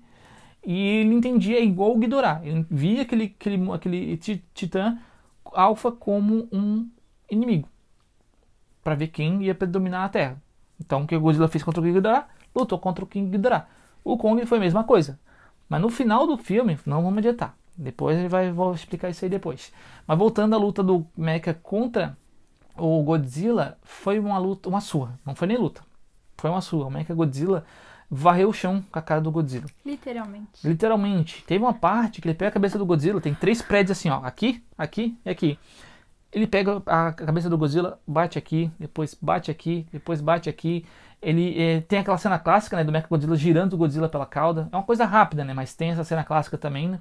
E ele entendia igual o Ghidorah. Ele via aquele titã alfa como um inimigo. Para ver quem ia predominar a Terra. Então o que o Godzilla fez contra o Ghidorah? Lutou contra o King Ghidorah. O Kong foi a mesma coisa. Mas no final do filme, não vamos adiantar. Depois vou explicar isso aí depois. Mas voltando à luta do Mecha contra o Godzilla, foi uma luta, uma surra. Não foi nem luta. Foi uma surra. O Mecha Godzilla varreu o chão com a cara do Godzilla. Literalmente. Literalmente. Teve uma parte que ele pega a cabeça do Godzilla, tem 3 prédios assim, ó. Aqui, aqui e aqui. Ele pega a cabeça do Godzilla, bate aqui, depois bate aqui, depois bate aqui. Ele tem aquela cena clássica, né, do Mechagodzilla girando o Godzilla pela cauda. É uma coisa rápida, né, mas tem essa cena clássica também, né.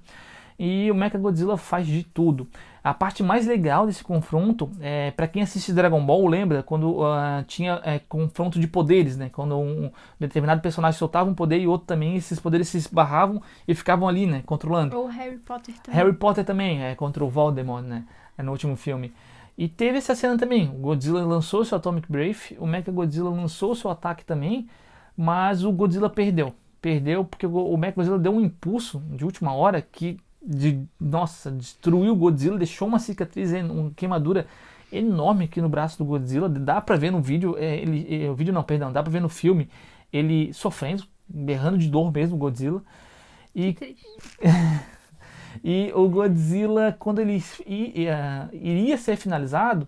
E o Mechagodzilla faz de tudo. A parte mais legal desse confronto, para quem assiste Dragon Ball, lembra quando tinha confronto de poderes, né? Quando um determinado personagem soltava um poder e outro também, esses poderes se esbarravam e ficavam ali, né? Controlando. Ou Harry Potter também. Harry Potter também, contra o Voldemort, né? No último filme. E teve essa cena também. O Godzilla lançou seu Atomic Breath, o Mechagodzilla lançou seu ataque também, mas o Godzilla perdeu. Perdeu porque o Mechagodzilla deu um impulso de última hora que destruiu o Godzilla, deixou uma cicatriz, uma queimadura enorme aqui no braço do Godzilla. Dá pra ver no vídeo, dá pra ver no filme ele sofrendo, berrando de dor mesmo, o Godzilla. E, e o Godzilla, quando ele iria ser finalizado,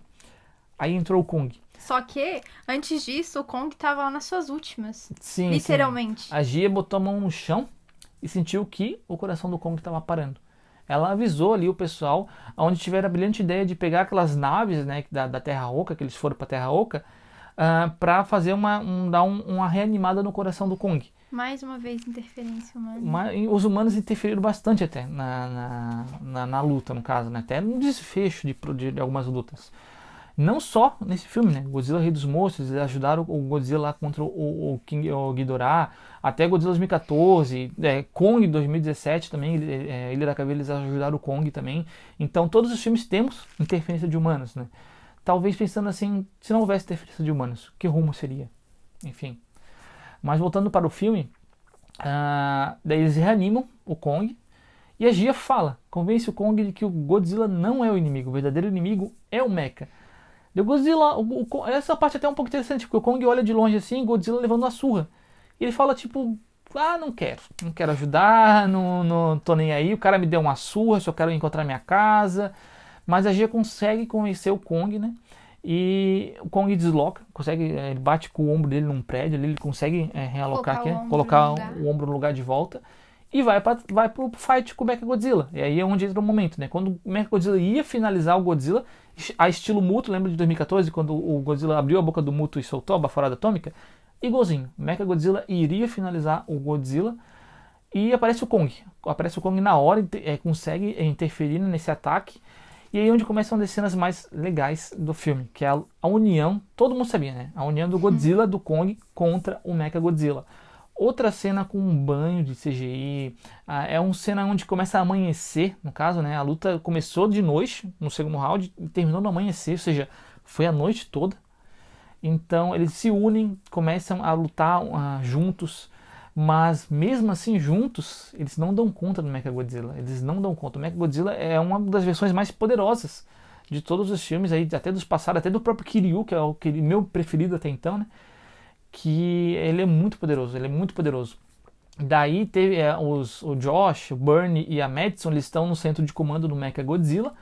aí entrou o Kong. Só que, antes disso, o Kong tava lá nas suas últimas. Sim, literalmente. Sim. A Gia botou a mão no chão e sentiu que o coração do Kong estava parando. Ela avisou ali o pessoal, onde tiveram a brilhante ideia de pegar aquelas naves, né, da Terra Oca, que eles foram para a Terra Oca, para fazer dar uma reanimada no coração do Kong. Mais uma vez, interferência humana. Mas os humanos interferiram bastante até na luta, no caso, né? Até no desfecho de algumas lutas. Não só nesse filme, né? Godzilla Rei dos Monstros, eles ajudaram o Godzilla lá contra o Ghidorah, até Godzilla 2014, Kong 2017 também, Ilha da Caveira, eles ajudaram o Kong também. Então todos os filmes temos interferência de humanos, né? Talvez pensando assim, se não houvesse interferência de humanos, que rumo seria? Enfim. Mas voltando para o filme, daí eles reanimam o Kong E a Gia fala, convence o Kong de que o Godzilla não é o inimigo, o verdadeiro inimigo é o Mecha. E o Godzilla, essa parte é até um pouco interessante, porque o Kong olha de longe assim, o Godzilla levando uma surra. E ele fala tipo, não quero ajudar, não tô nem aí, o cara me deu uma surra, só quero encontrar minha casa. Mas a Gia consegue convencer o Kong, né? E o Kong desloca, ele bate com o ombro dele num prédio, ele consegue realocar aqui, colocar o ombro no lugar de volta e vai pro fight com o Mechagodzilla. E aí é onde entra o momento, né? Quando o Mechagodzilla ia finalizar o Godzilla, a estilo Muto, lembra de 2014, quando o Godzilla abriu a boca do Muto e soltou a baforada atômica? Igualzinho, o Mechagodzilla iria finalizar o Godzilla e aparece o Kong. Aparece o Kong na hora, consegue interferir nesse ataque. E aí é onde começam uma das cenas mais legais do filme, que é a união, todo mundo sabia, né? A união do Godzilla, do Kong, contra o Mechagodzilla. Outra cena com um banho de CGI, é uma cena onde começa a amanhecer, no caso, né? A luta começou de noite, no segundo round, e terminou no amanhecer, ou seja, foi a noite toda. Então eles se unem, começam a lutar juntos, mas mesmo assim juntos, eles não dão conta do Mechagodzilla. Eles não dão conta. O Mechagodzilla é uma das versões mais poderosas de todos os filmes, aí, até dos passados, até do próprio Kiryu, que é o meu preferido até então, né? Que ele é muito poderoso, ele é muito poderoso. Daí teve o Josh, o Bernie e a Madison, eles estão no centro de comando do Mechagodzilla,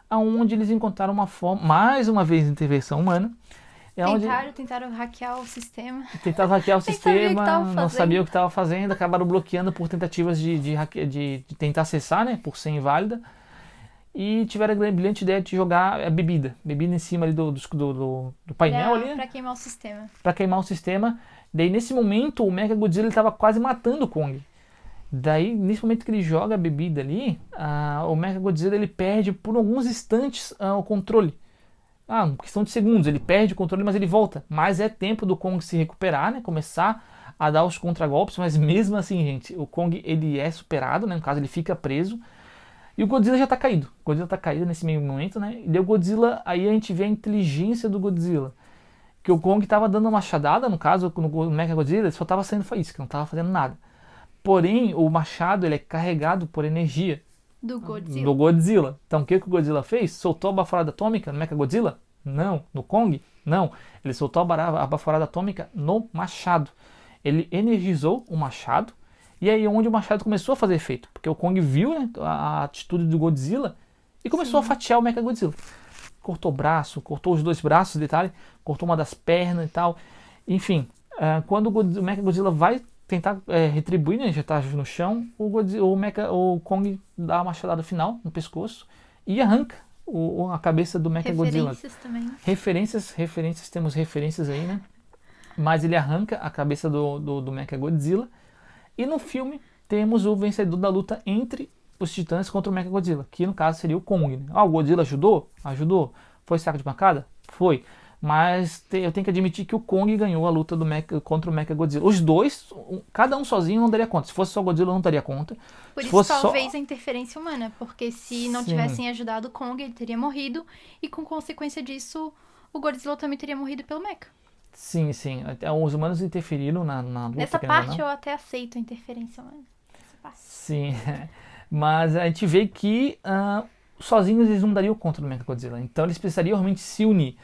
aonde eles encontraram uma forma, mais uma vez, intervenção humana. Tentaram hackear o sistema. Tentaram hackear o sistema, não sabia o que estava fazendo, acabaram bloqueando por tentativas de tentar acessar, né, por ser inválida. E tiveram a brilhante ideia de jogar a bebida em cima ali do painel ali. Pra queimar o sistema. Pra queimar o sistema. Daí nesse momento o Mechagodzilla estava quase matando o Kong. Daí nesse momento que ele joga a bebida ali, o Mechagodzilla ele perde por alguns instantes o controle. Questão de segundos, ele perde o controle, mas ele volta. Mas é tempo do Kong se recuperar, né? Começar a dar os contragolpes, mas mesmo assim, gente, o Kong ele é superado, né? No caso, ele fica preso. E o Godzilla já tá caído. O Godzilla tá caído nesse meio momento, né? E daí o Godzilla, aí a gente vê a inteligência do Godzilla. Que o Kong tava dando uma machadada, no caso, no Mechagodzilla, ele só tava saindo faísca, não tava fazendo nada. Porém, o machado ele é carregado por energia. Do Godzilla. Do Godzilla. Então o que o Godzilla fez? Soltou a baforada atômica no Mechagodzilla? Não. No Kong? Não. Ele soltou a baforada atômica no machado. Ele energizou o machado. E aí onde o machado começou a fazer efeito. Porque o Kong viu, né, a atitude do Godzilla e começou a fatiar o Mechagodzilla. Cortou o braço, cortou os dois braços, detalhe. Cortou uma das pernas e tal. Enfim, quando o Mechagodzilla vai tentar retribuir, né, já está no chão, o Kong dá uma machadada final no pescoço e arranca a cabeça do Mechagodzilla. Referências também. Referências, temos referências aí, né? Mas ele arranca a cabeça do Mechagodzilla. E no filme temos o vencedor da luta entre os titãs contra o Mechagodzilla, que no caso seria o Kong, né? O Godzilla ajudou? Ajudou. Foi saco de pancada? Foi. Mas eu tenho que admitir que o Kong ganhou a luta contra o Mechagodzilla. Os dois, cada um sozinho não daria conta. Se fosse só o Godzilla, não daria conta. Por isso, talvez a interferência humana. Porque se não tivessem ajudado o Kong, ele teria morrido. E com consequência disso, o Godzilla também teria morrido pelo Mecha. Sim. Os humanos interferiram na luta. Nessa parte eu até aceito a interferência humana. Sim. Mas a gente vê que sozinhos eles não dariam conta do Mechagodzilla. Então eles precisariam realmente se unir.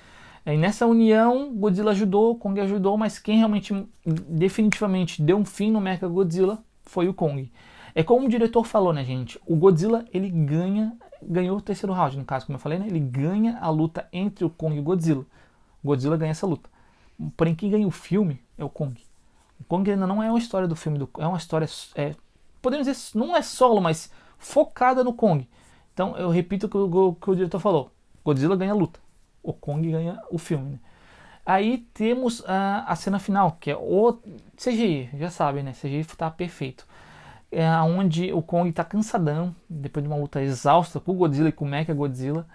E nessa união, Godzilla ajudou, Kong ajudou, mas quem realmente definitivamente deu um fim no Mechagodzilla foi o Kong. É como o diretor falou, né, gente? O Godzilla, ele ganhou o terceiro round, no caso, como eu falei, né? Ele ganha a luta entre o Kong e o Godzilla. O Godzilla ganha essa luta. Porém, quem ganha o filme é o Kong. O Kong ainda não é uma história do filme, é uma história, podemos dizer, não é solo, mas focada no Kong. Então, eu repito o que o diretor falou. Godzilla ganha a luta. O Kong ganha o filme, né? Aí temos a cena final, que é o CGI, já sabem, né? CGI tá perfeito. Onde o Kong tá cansadão, depois de uma luta exausta com o Godzilla e com o Mechagodzilla.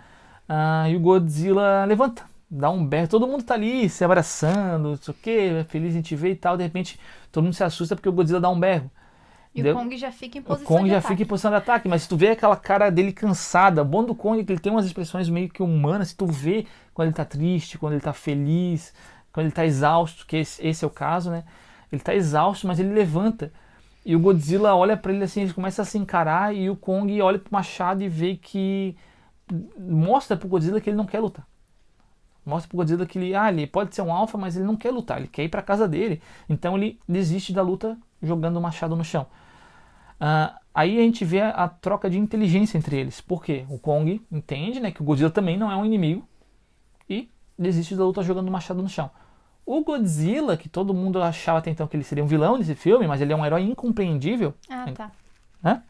E o Godzilla levanta, dá um berro, todo mundo tá ali se abraçando, não sei o que, feliz a gente ver e tal. De repente, todo mundo se assusta porque o Godzilla dá um berro. E o Kong já fica em posição de ataque. Mas se tu vê aquela cara dele cansada, o bom do Kong é que ele tem umas expressões meio que humanas. Se tu vê quando ele tá triste, quando ele tá feliz, quando ele tá exausto, que esse é o caso, né? Ele tá exausto, mas ele levanta. E o Godzilla olha pra ele assim, ele começa a se encarar e o Kong olha pro machado e vê que... Mostra pro Godzilla que ele não quer lutar. Mostra pro Godzilla que ele pode ser um alfa, mas ele não quer lutar, ele quer ir pra casa dele. Então ele desiste da luta jogando o machado no chão. Aí a gente vê a troca de inteligência entre eles. Por quê? O Kong entende, né, que o Godzilla também não é um inimigo e desiste da luta jogando o machado no chão. O Godzilla, que todo mundo achava até então que ele seria um vilão desse filme, mas ele é um herói incompreendível. Ah, tá. Hã?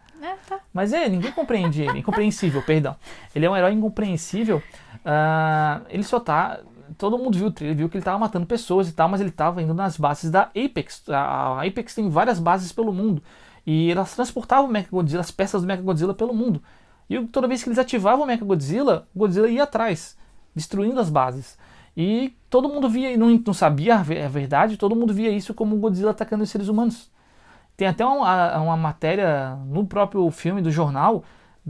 Tá. Mas ninguém compreende ele. Incompreensível, perdão. Ele é um herói incompreensível. Ele só tá... Todo mundo viu o trailer, viu que ele tava matando pessoas e tal, mas ele tava indo nas bases da Apex. A Apex tem várias bases pelo mundo. E elas transportavam o Mechagodzilla, as peças do Mechagodzilla pelo mundo. E toda vez que eles ativavam o Mechagodzilla, o Godzilla ia atrás, destruindo as bases. E todo mundo via, e não sabia a verdade, todo mundo via isso como o Godzilla atacando os seres humanos. Tem até uma matéria no próprio filme do jornal,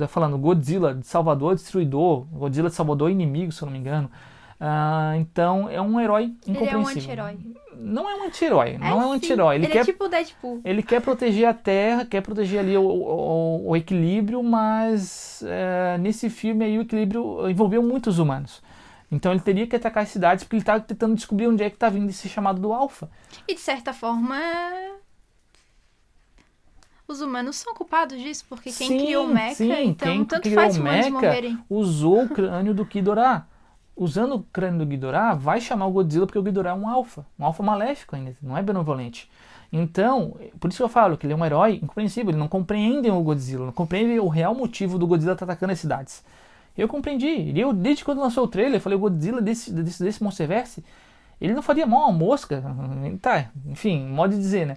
falando Godzilla de Salvador destruidor, Godzilla de Salvador inimigo, se eu não me engano. Então é um herói incompreensível. Ele é um anti-herói. Não é um anti-herói, não é um Sim. anti-herói. Ele é tipo o Deadpool. Ele quer proteger a Terra, quer proteger ali o equilíbrio, mas nesse filme aí o equilíbrio envolveu muitos humanos. Então ele teria que atacar as cidades porque ele estava tentando descobrir onde é que está vindo esse chamado do Alpha. E de certa forma, os humanos são culpados disso, porque quem criou o Mecha, então quem tanto criou faz o humanos Mecha morrerem. usou o crânio do Ghidorah. Usando o crânio do Ghidorah, vai chamar o Godzilla porque o Ghidorah é um alfa maléfico ainda, não é benevolente. Então, por isso que eu falo que ele é um herói incompreensível, ele não compreende o Godzilla, não compreende o real motivo do Godzilla estar atacando as cidades. Eu compreendi, desde quando lançou o trailer, eu falei, o Godzilla desse Monsterverse, ele não faria mal a uma mosca, tá, enfim, modo de dizer, né?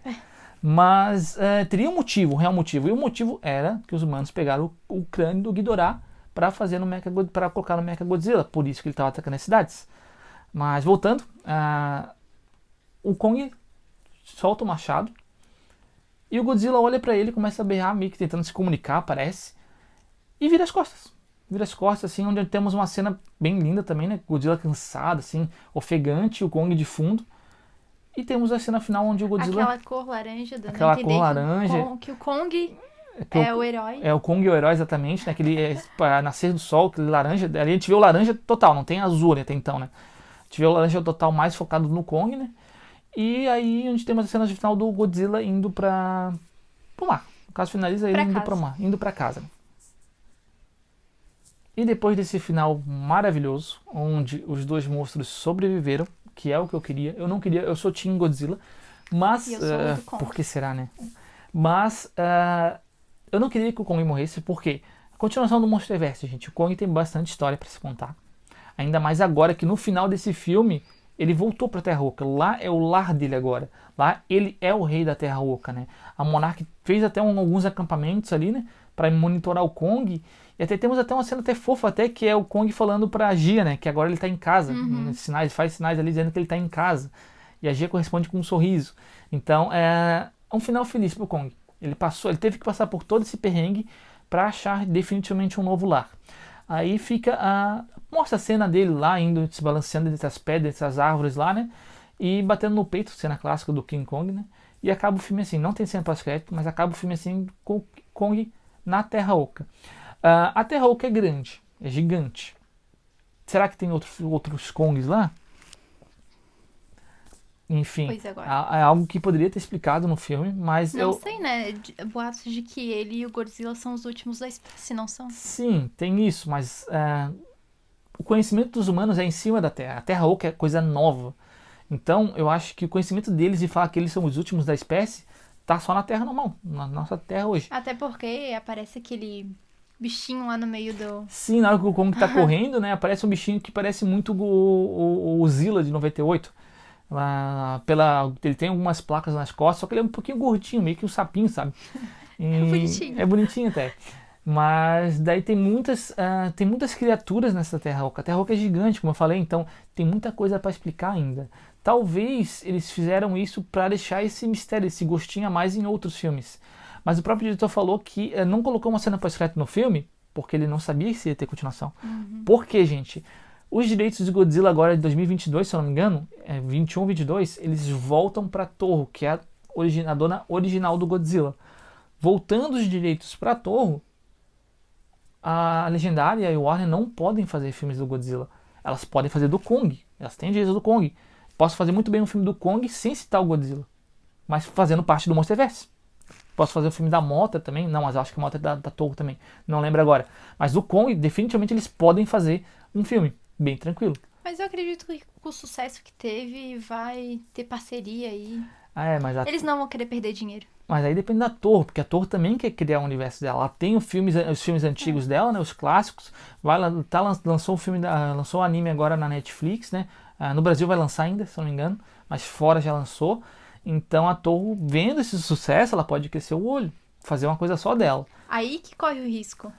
Mas teria um motivo, um real motivo, e o motivo era que os humanos pegaram o crânio do Ghidorah para colocar no Mechagodzilla, por isso que ele estava atacando as cidades. Mas voltando, o Kong solta o machado e o Godzilla olha para ele, começa a berrar, meio que tentando se comunicar, parece, e vira as costas. Vira as costas, assim, onde temos uma cena bem linda também, né? Godzilla cansado, assim, ofegante, o Kong de fundo. E temos a cena final onde o Godzilla... Aquela cor laranja, dando Aquela a entender cor laranja. que o Kong é o herói. É o Kong é o herói, exatamente, né? Aquele nascer do sol, aquele laranja. Ali a gente vê o laranja total, não tem azul até então, né? A gente vê o laranja total mais focado no Kong, né? E aí onde temos a cena de final do Godzilla indo pro mar. No caso, finaliza ele indo pro mar, indo pra casa. E depois desse final maravilhoso, onde os dois monstros sobreviveram, que é o que eu queria. Eu não queria, eu sou Team Godzilla, mas... E eu sou do Kong. Por que será, né? Mas eu não queria que o Kong morresse, porque a continuação do Monsterverse, gente, o Kong tem bastante história para se contar. Ainda mais agora que no final desse filme, ele voltou pra Terra Oca. Lá é o lar dele agora. Lá ele é o rei da Terra Oca, né? A Monarch fez até alguns acampamentos ali, né? Para monitorar o Kong. E até temos até uma cena até fofa, até que é o Kong falando pra Gia, né? Que agora ele tá em casa. Faz sinais ali dizendo que ele tá em casa. E a Gia corresponde com um sorriso. Então é um final feliz pro Kong. Ele teve que passar por todo esse perrengue para achar definitivamente um novo lar. Aí mostra a cena dele lá, indo se balanceando entre as pedras, entre as árvores lá, né? E batendo no peito, cena clássica do King Kong, né? E acaba o filme assim, não tem cena pós-crédito, mas acaba o filme assim com o Kong na Terra Oca. A Terra Oca é grande, é gigante. Será que tem outros Kongs lá? Enfim, é algo que poderia ter explicado no filme, mas não sei, né? Boatos de que ele e o Godzilla são os últimos da espécie, não são? Sim, tem isso, mas o conhecimento dos humanos é em cima da Terra. A Terra Oca é coisa nova. Então, eu acho que o conhecimento deles de falar que eles são os últimos da espécie tá só na Terra normal, na nossa Terra hoje. Até porque aparece aquele bichinho lá no meio do... Sim, na hora que o Kong tá correndo, né? Aparece um bichinho que parece muito o Zilla de 98. Ele tem algumas placas nas costas, só que ele é um pouquinho gordinho, meio que um sapinho, sabe? É bonitinho. É bonitinho até. Mas daí tem muitas criaturas nessa Terra Oca. A Terra Oca é gigante, como eu falei, então tem muita coisa para explicar ainda. Talvez eles fizeram isso para deixar esse mistério, esse gostinho a mais em outros filmes. Mas o próprio diretor falou que não colocou uma cena pós-crédito no filme, porque ele não sabia se ia ter continuação. Por quê, gente? Os direitos de Godzilla agora de 2022, se eu não me engano, 21, 22, eles voltam para Toho, que é a dona original do Godzilla. Voltando os direitos para a Toho, a Legendária e a Warner não podem fazer filmes do Godzilla. Elas podem fazer do Kong. Elas têm direitos do Kong. Posso fazer muito bem um filme do Kong sem citar o Godzilla, mas fazendo parte do Monsterverse. Posso fazer o filme da Mothra também. Não, mas eu acho que a Mothra é da Toho também. Não lembro agora. Mas do Kong, definitivamente eles podem fazer um filme bem tranquilo. Mas eu acredito que com o sucesso que teve, vai ter parceria aí. Mas Eles não vão querer perder dinheiro. Mas aí depende da Toho, porque a Toho também quer criar o universo dela. Ela tem os filmes antigos dela, né, os clássicos. Lançou o filme, lançou o anime agora na Netflix, né? No Brasil vai lançar ainda, se eu não me engano, mas fora já lançou. Então a Toho, vendo esse sucesso, ela pode crescer o olho, fazer uma coisa só dela. Aí que corre o risco.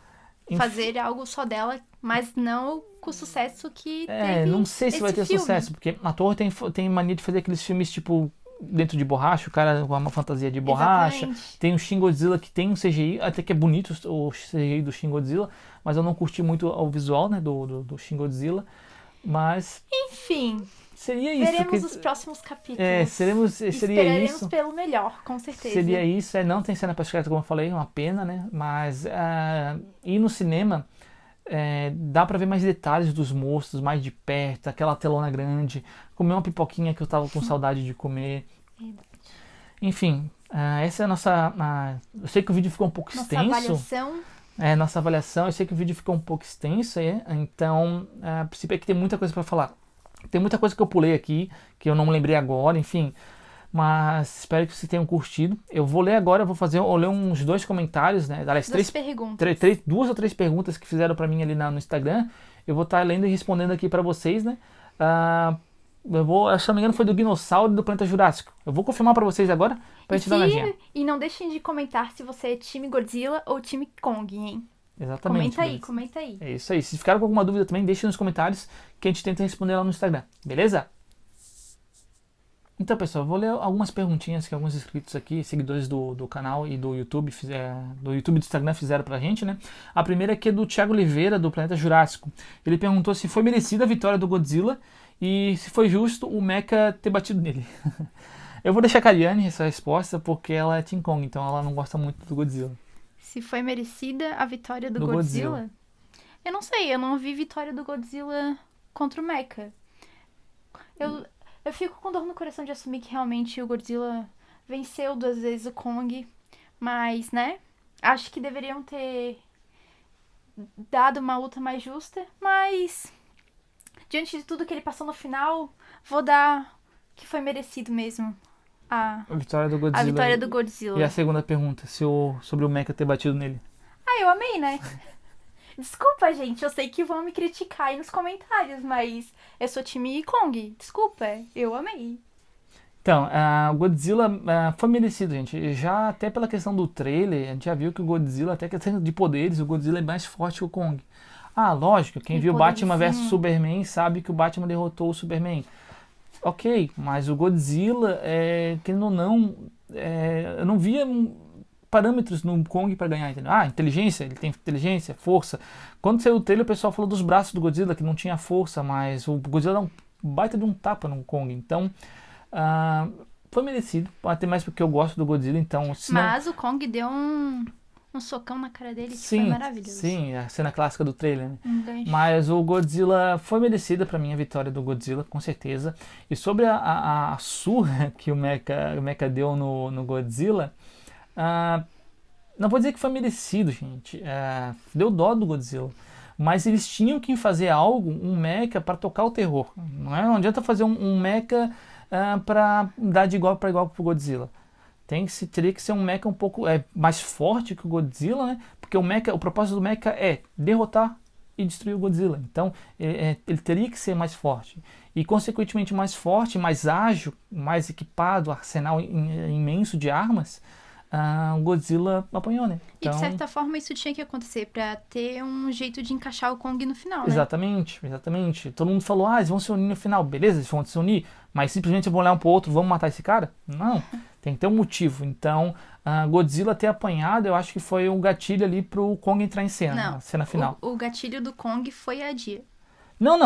Fazer algo só dela, mas não com o sucesso que teve. Não sei se vai ter filme. sucesso, porque a Toho tem mania de fazer aqueles filmes tipo dentro de borracha, o cara com uma fantasia de borracha. Exatamente. Tem o Shin Godzilla que tem um CGI, até que é bonito o CGI do Shin Godzilla, mas eu não curti muito o visual, né, do Shin Godzilla. Mas enfim, seria isso. veremos os próximos capítulos. Seria Esperaremos isso. pelo melhor, com certeza. Seria isso. Não tem cena pós-crédito, como eu falei, é uma pena, né? Mas ir no cinema dá pra ver mais detalhes dos monstros, mais de perto, aquela telona grande, comer uma pipoquinha que eu tava com saudade de comer. Enfim, essa é a nossa... eu sei que o vídeo ficou um pouco extenso. Nossa avaliação. Eu sei que o vídeo ficou um pouco extenso, então, a princípio é que tem muita coisa pra falar. Tem muita coisa que eu pulei aqui, que eu não me lembrei agora, enfim. Mas espero que vocês tenham curtido. Eu vou ler agora, vou ler uns 2 comentários, né? Aliás, perguntas. 2 ou 3 perguntas que fizeram pra mim ali no Instagram. Eu vou estar lendo e respondendo aqui pra vocês, né? Se não me engano, foi do Dinossauro do Planeta Jurássico. Eu vou confirmar pra vocês agora, pra gente dar uma olhadinha. E não deixem de comentar se você é time Godzilla ou time Kong, hein? Exatamente. Comenta aí. É isso aí. Se ficaram com alguma dúvida também, deixe nos comentários que a gente tenta responder lá no Instagram. Beleza? Então, pessoal, eu vou ler algumas perguntinhas que alguns inscritos aqui, seguidores do canal e do YouTube e do Instagram fizeram pra gente, né? A primeira aqui é do Thiago Oliveira, do Planeta Jurássico. Ele perguntou se foi merecida a vitória do Godzilla e se foi justo o Mecha ter batido nele. Eu vou deixar a Kariane essa resposta porque ela é Team Kong, então ela não gosta muito do Godzilla. Se foi merecida a vitória do Godzilla? Eu não sei, eu não vi vitória do Godzilla contra o Mecha. Eu fico com dor no coração de assumir que realmente o Godzilla venceu 2 vezes o Kong, mas, né, acho que deveriam ter dado uma luta mais justa, mas diante de tudo que ele passou no final, vou dar que foi merecido mesmo a vitória do Godzilla. A vitória do Godzilla. E a segunda pergunta, sobre o Mecha ter batido nele. Eu amei, né? Desculpa, gente, eu sei que vão me criticar aí nos comentários, mas eu sou time Kong. Desculpa, eu amei. Então, o Godzilla foi merecido, gente. Já até pela questão do trailer, a gente já viu que o Godzilla, até questão de poderes, o Godzilla é mais forte que o Kong. Lógico, quem viu Batman vs Superman sabe que o Batman derrotou o Superman. Ok, mas o Godzilla, querendo ou não, eu não via parâmetros no Kong para ganhar, entendeu? Inteligência, ele tem inteligência, força. Quando saiu o trailer, o pessoal falou dos braços do Godzilla, que não tinha força, mas o Godzilla dá um baita de um tapa no Kong. Então, foi merecido, até mais porque eu gosto do Godzilla, então... Mas o Kong deu um socão na cara dele que foi maravilhoso. Sim, a cena clássica do trailer, né? Mas o Godzilla foi merecida pra mim, a vitória do Godzilla, com certeza. E sobre a surra que o Mecha deu no Godzilla, não vou dizer que foi merecido, gente. Deu dó do Godzilla. Mas eles tinham que fazer um Mecha para tocar o terror. Não adianta fazer um Mecha para dar de igual para igual pro Godzilla. Teria que ser um Mecha um pouco mais forte que o Godzilla, né? Porque o propósito do Mecha é derrotar e destruir o Godzilla. Então, ele teria que ser mais forte. E, consequentemente, mais forte, mais ágil, mais equipado, arsenal imenso de armas, o Godzilla apanhou, né? Então... E, de certa forma, isso tinha que acontecer para ter um jeito de encaixar o Kong no final, né? Exatamente. Todo mundo falou, eles vão se unir no final. Beleza, eles vão se unir, mas simplesmente vão olhar um pro outro, vamos matar esse cara? Não. Tem que ter um motivo. Então, Godzilla ter apanhado, eu acho que foi um gatilho ali pro Kong entrar em cena, na cena final. O gatilho do Kong foi a Dia. Não,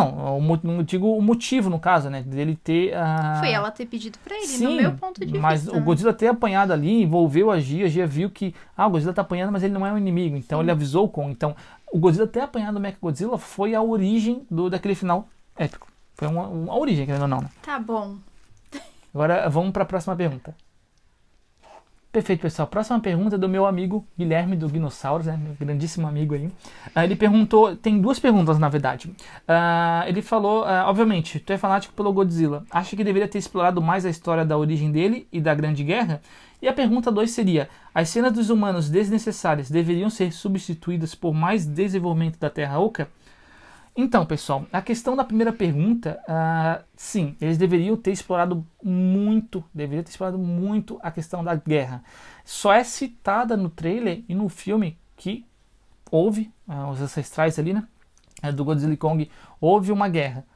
não digo o motivo, no caso, né? Dele ter... Foi ela ter pedido pra ele, Sim, no meu ponto de mas vista. o Godzilla ter apanhado ali, envolveu a Gia viu que, o Godzilla tá apanhando, mas ele não é um inimigo, então ele avisou o Kong. Então, o Godzilla ter apanhado o Mechagodzilla foi a origem daquele final épico. Foi uma origem, querendo ou não, né? Tá bom. Agora, vamos para a próxima pergunta. Perfeito, pessoal. Próxima pergunta é do meu amigo Guilherme do Dinossauros, né? Meu grandíssimo amigo aí. Ele perguntou, tem duas perguntas na verdade. Ele falou, obviamente, tu é fanático pelo Godzilla. Acha que deveria ter explorado mais a história da origem dele e da Grande Guerra? E a pergunta 2 seria, as cenas dos humanos desnecessárias deveriam ser substituídas por mais desenvolvimento da Terra Oca? Então, pessoal, a questão da primeira pergunta, sim, eles deveriam ter explorado muito a questão da guerra. Só é citada no trailer e no filme que houve, os ancestrais ali, né, do Godzilla e Kong, houve uma guerra.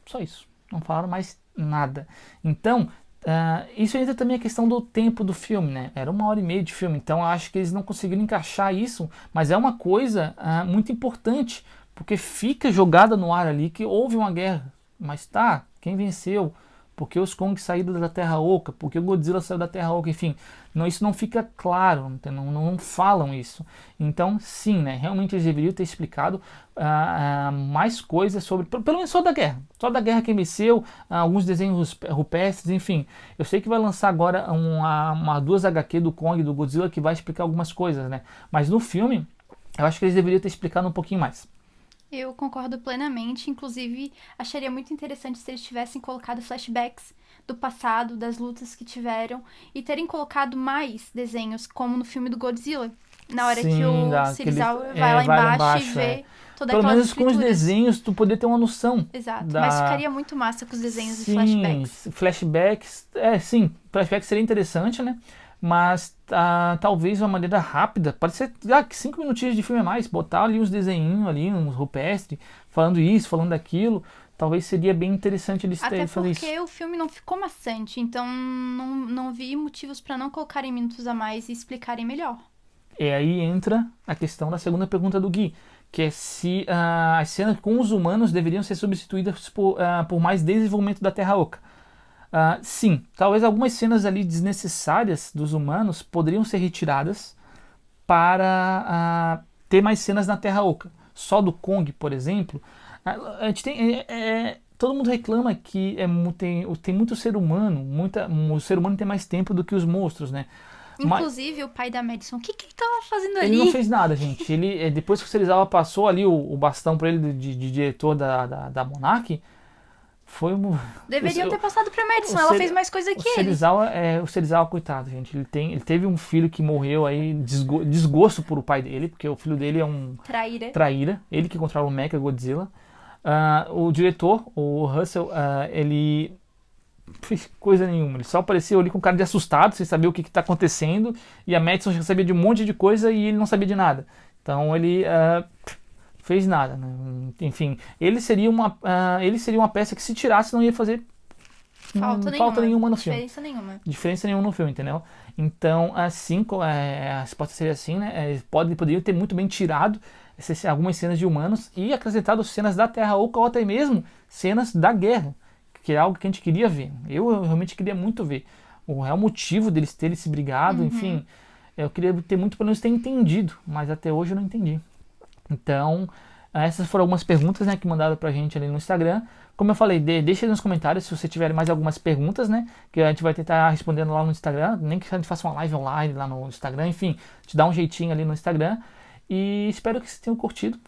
Só isso, não falaram mais nada. Então, isso entra também a questão do tempo do filme, né? Era 1h30 de filme, então eu acho que eles não conseguiram encaixar isso, mas é uma coisa muito importante, porque fica jogada no ar ali que houve uma guerra. Mas tá, quem venceu? Porque os Kong saíram da Terra Oca? Porque o Godzilla saiu da Terra Oca? Enfim, isso não fica claro, não falam isso. Então, sim, né, realmente eles deveriam ter explicado mais coisas sobre, pelo menos só da guerra. Só da guerra quem venceu, alguns desenhos rupestres, enfim. Eu sei que vai lançar agora duas HQ do Kong e do Godzilla que vai explicar algumas coisas, né? Mas no filme, eu acho que eles deveriam ter explicado um pouquinho mais. Eu concordo plenamente, inclusive acharia muito interessante se eles tivessem colocado flashbacks do passado, das lutas que tiveram, e terem colocado mais desenhos, como no filme do Godzilla, na hora que o Serizawa vai lá embaixo e vê toda pelo aquela menos com os desenhos tu poder ter uma noção. Exato, mas ficaria muito massa com os desenhos e flashbacks. Flashbacks seria interessante, né? Mas talvez uma maneira rápida, pode ser 5 minutinhos de filme a mais, botar ali uns desenhinhos ali, uns rupestres, falando isso, falando daquilo, talvez seria bem interessante eles terem fazer isso. Até porque o filme não ficou maçante, então não vi motivos para não colocarem minutos a mais e explicarem melhor. E aí entra a questão da segunda pergunta do Gui, que é se as cenas com os humanos deveriam ser substituídas por mais desenvolvimento da Terra Oca. Sim, talvez algumas cenas ali desnecessárias dos humanos poderiam ser retiradas para ter mais cenas na Terra Oca. Só do Kong, por exemplo, a gente tem, todo mundo reclama que tem muito ser humano, o ser humano tem mais tempo do que os monstros, né? Inclusive o pai da Madison, o que ele tava fazendo ali? Ele não fez nada, gente. Ele, depois que o Serizawa passou ali o bastão para ele de diretor da Monarch, Deveriam ter passado pra Madison, ela fez mais coisa que ele. O Serizawa, coitado, gente. Ele teve um filho que morreu aí, desgosto por o pai dele, porque o filho dele é um traíra. Ele que controla o Mechagodzilla. O diretor, o Russell, ele fez coisa nenhuma. Ele só apareceu ali com cara de assustado, sem saber o que está acontecendo. E a Madison já sabia de um monte de coisa e ele não sabia de nada. Então ele fez nada, né? Enfim, ele seria uma peça que se tirasse não ia fazer falta nenhuma no filme. Diferença nenhuma no filme, entendeu? Então, assim, a resposta seria assim, né? Poderiam ter muito bem tirado algumas cenas de humanos e acrescentado cenas da Terra Oca ou até mesmo cenas da guerra, que é algo que a gente queria ver. Eu realmente queria muito ver. O real motivo deles terem se brigado, enfim, eu queria ter muito, pelo menos, ter entendido, mas até hoje eu não entendi. Então, essas foram algumas perguntas, né, que mandaram pra gente ali no Instagram. Como eu falei, deixa aí nos comentários se você tiver mais algumas perguntas, né, que a gente vai tentar respondendo lá no Instagram, nem que a gente faça uma live online lá no Instagram, enfim, te dá um jeitinho ali no Instagram. E espero que vocês tenham curtido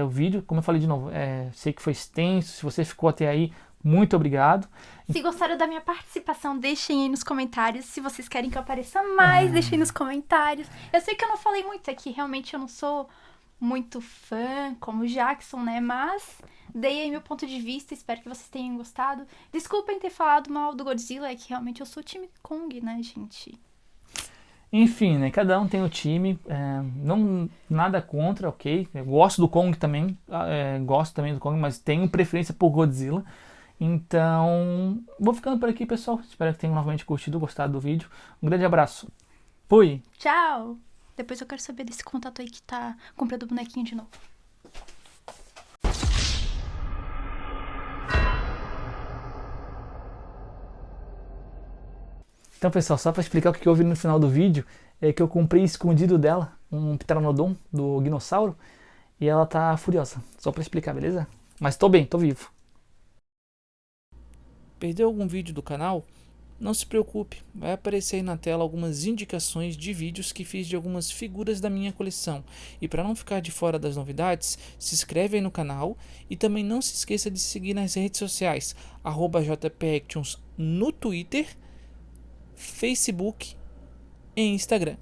o vídeo. Como eu falei de novo, sei que foi extenso, se você ficou até aí, muito obrigado. Se gostaram da minha participação, deixem aí nos comentários. Se vocês querem que eu apareça mais, deixem aí nos comentários. Eu sei que eu não falei muito aqui, realmente eu não sou muito fã como o Jackson, né? Mas dei aí meu ponto de vista, espero que vocês tenham gostado. Desculpem ter falado mal do Godzilla, é que realmente eu sou time Kong, né, gente? Enfim, né? Cada um tem o time, não nada contra, ok? Eu gosto do Kong também, gosto também do Kong, mas tenho preferência por Godzilla. Então, vou ficando por aqui, pessoal. Espero que tenham novamente curtido, gostado do vídeo. Um grande abraço. Fui! Tchau! Depois eu quero saber desse contato aí que tá comprando bonequinho de novo. Então, pessoal, só para explicar o que eu vi no final do vídeo, é que eu comprei escondido dela um Pteranodon do Guinossauro e ela tá furiosa. Só para explicar, beleza? Mas tô bem, tô vivo. Perdeu algum vídeo do canal? Não se preocupe, vai aparecer aí na tela algumas indicações de vídeos que fiz de algumas figuras da minha coleção. E para não ficar de fora das novidades, se inscreve aí no canal e também não se esqueça de seguir nas redes sociais, @jpactions no Twitter, Facebook e Instagram.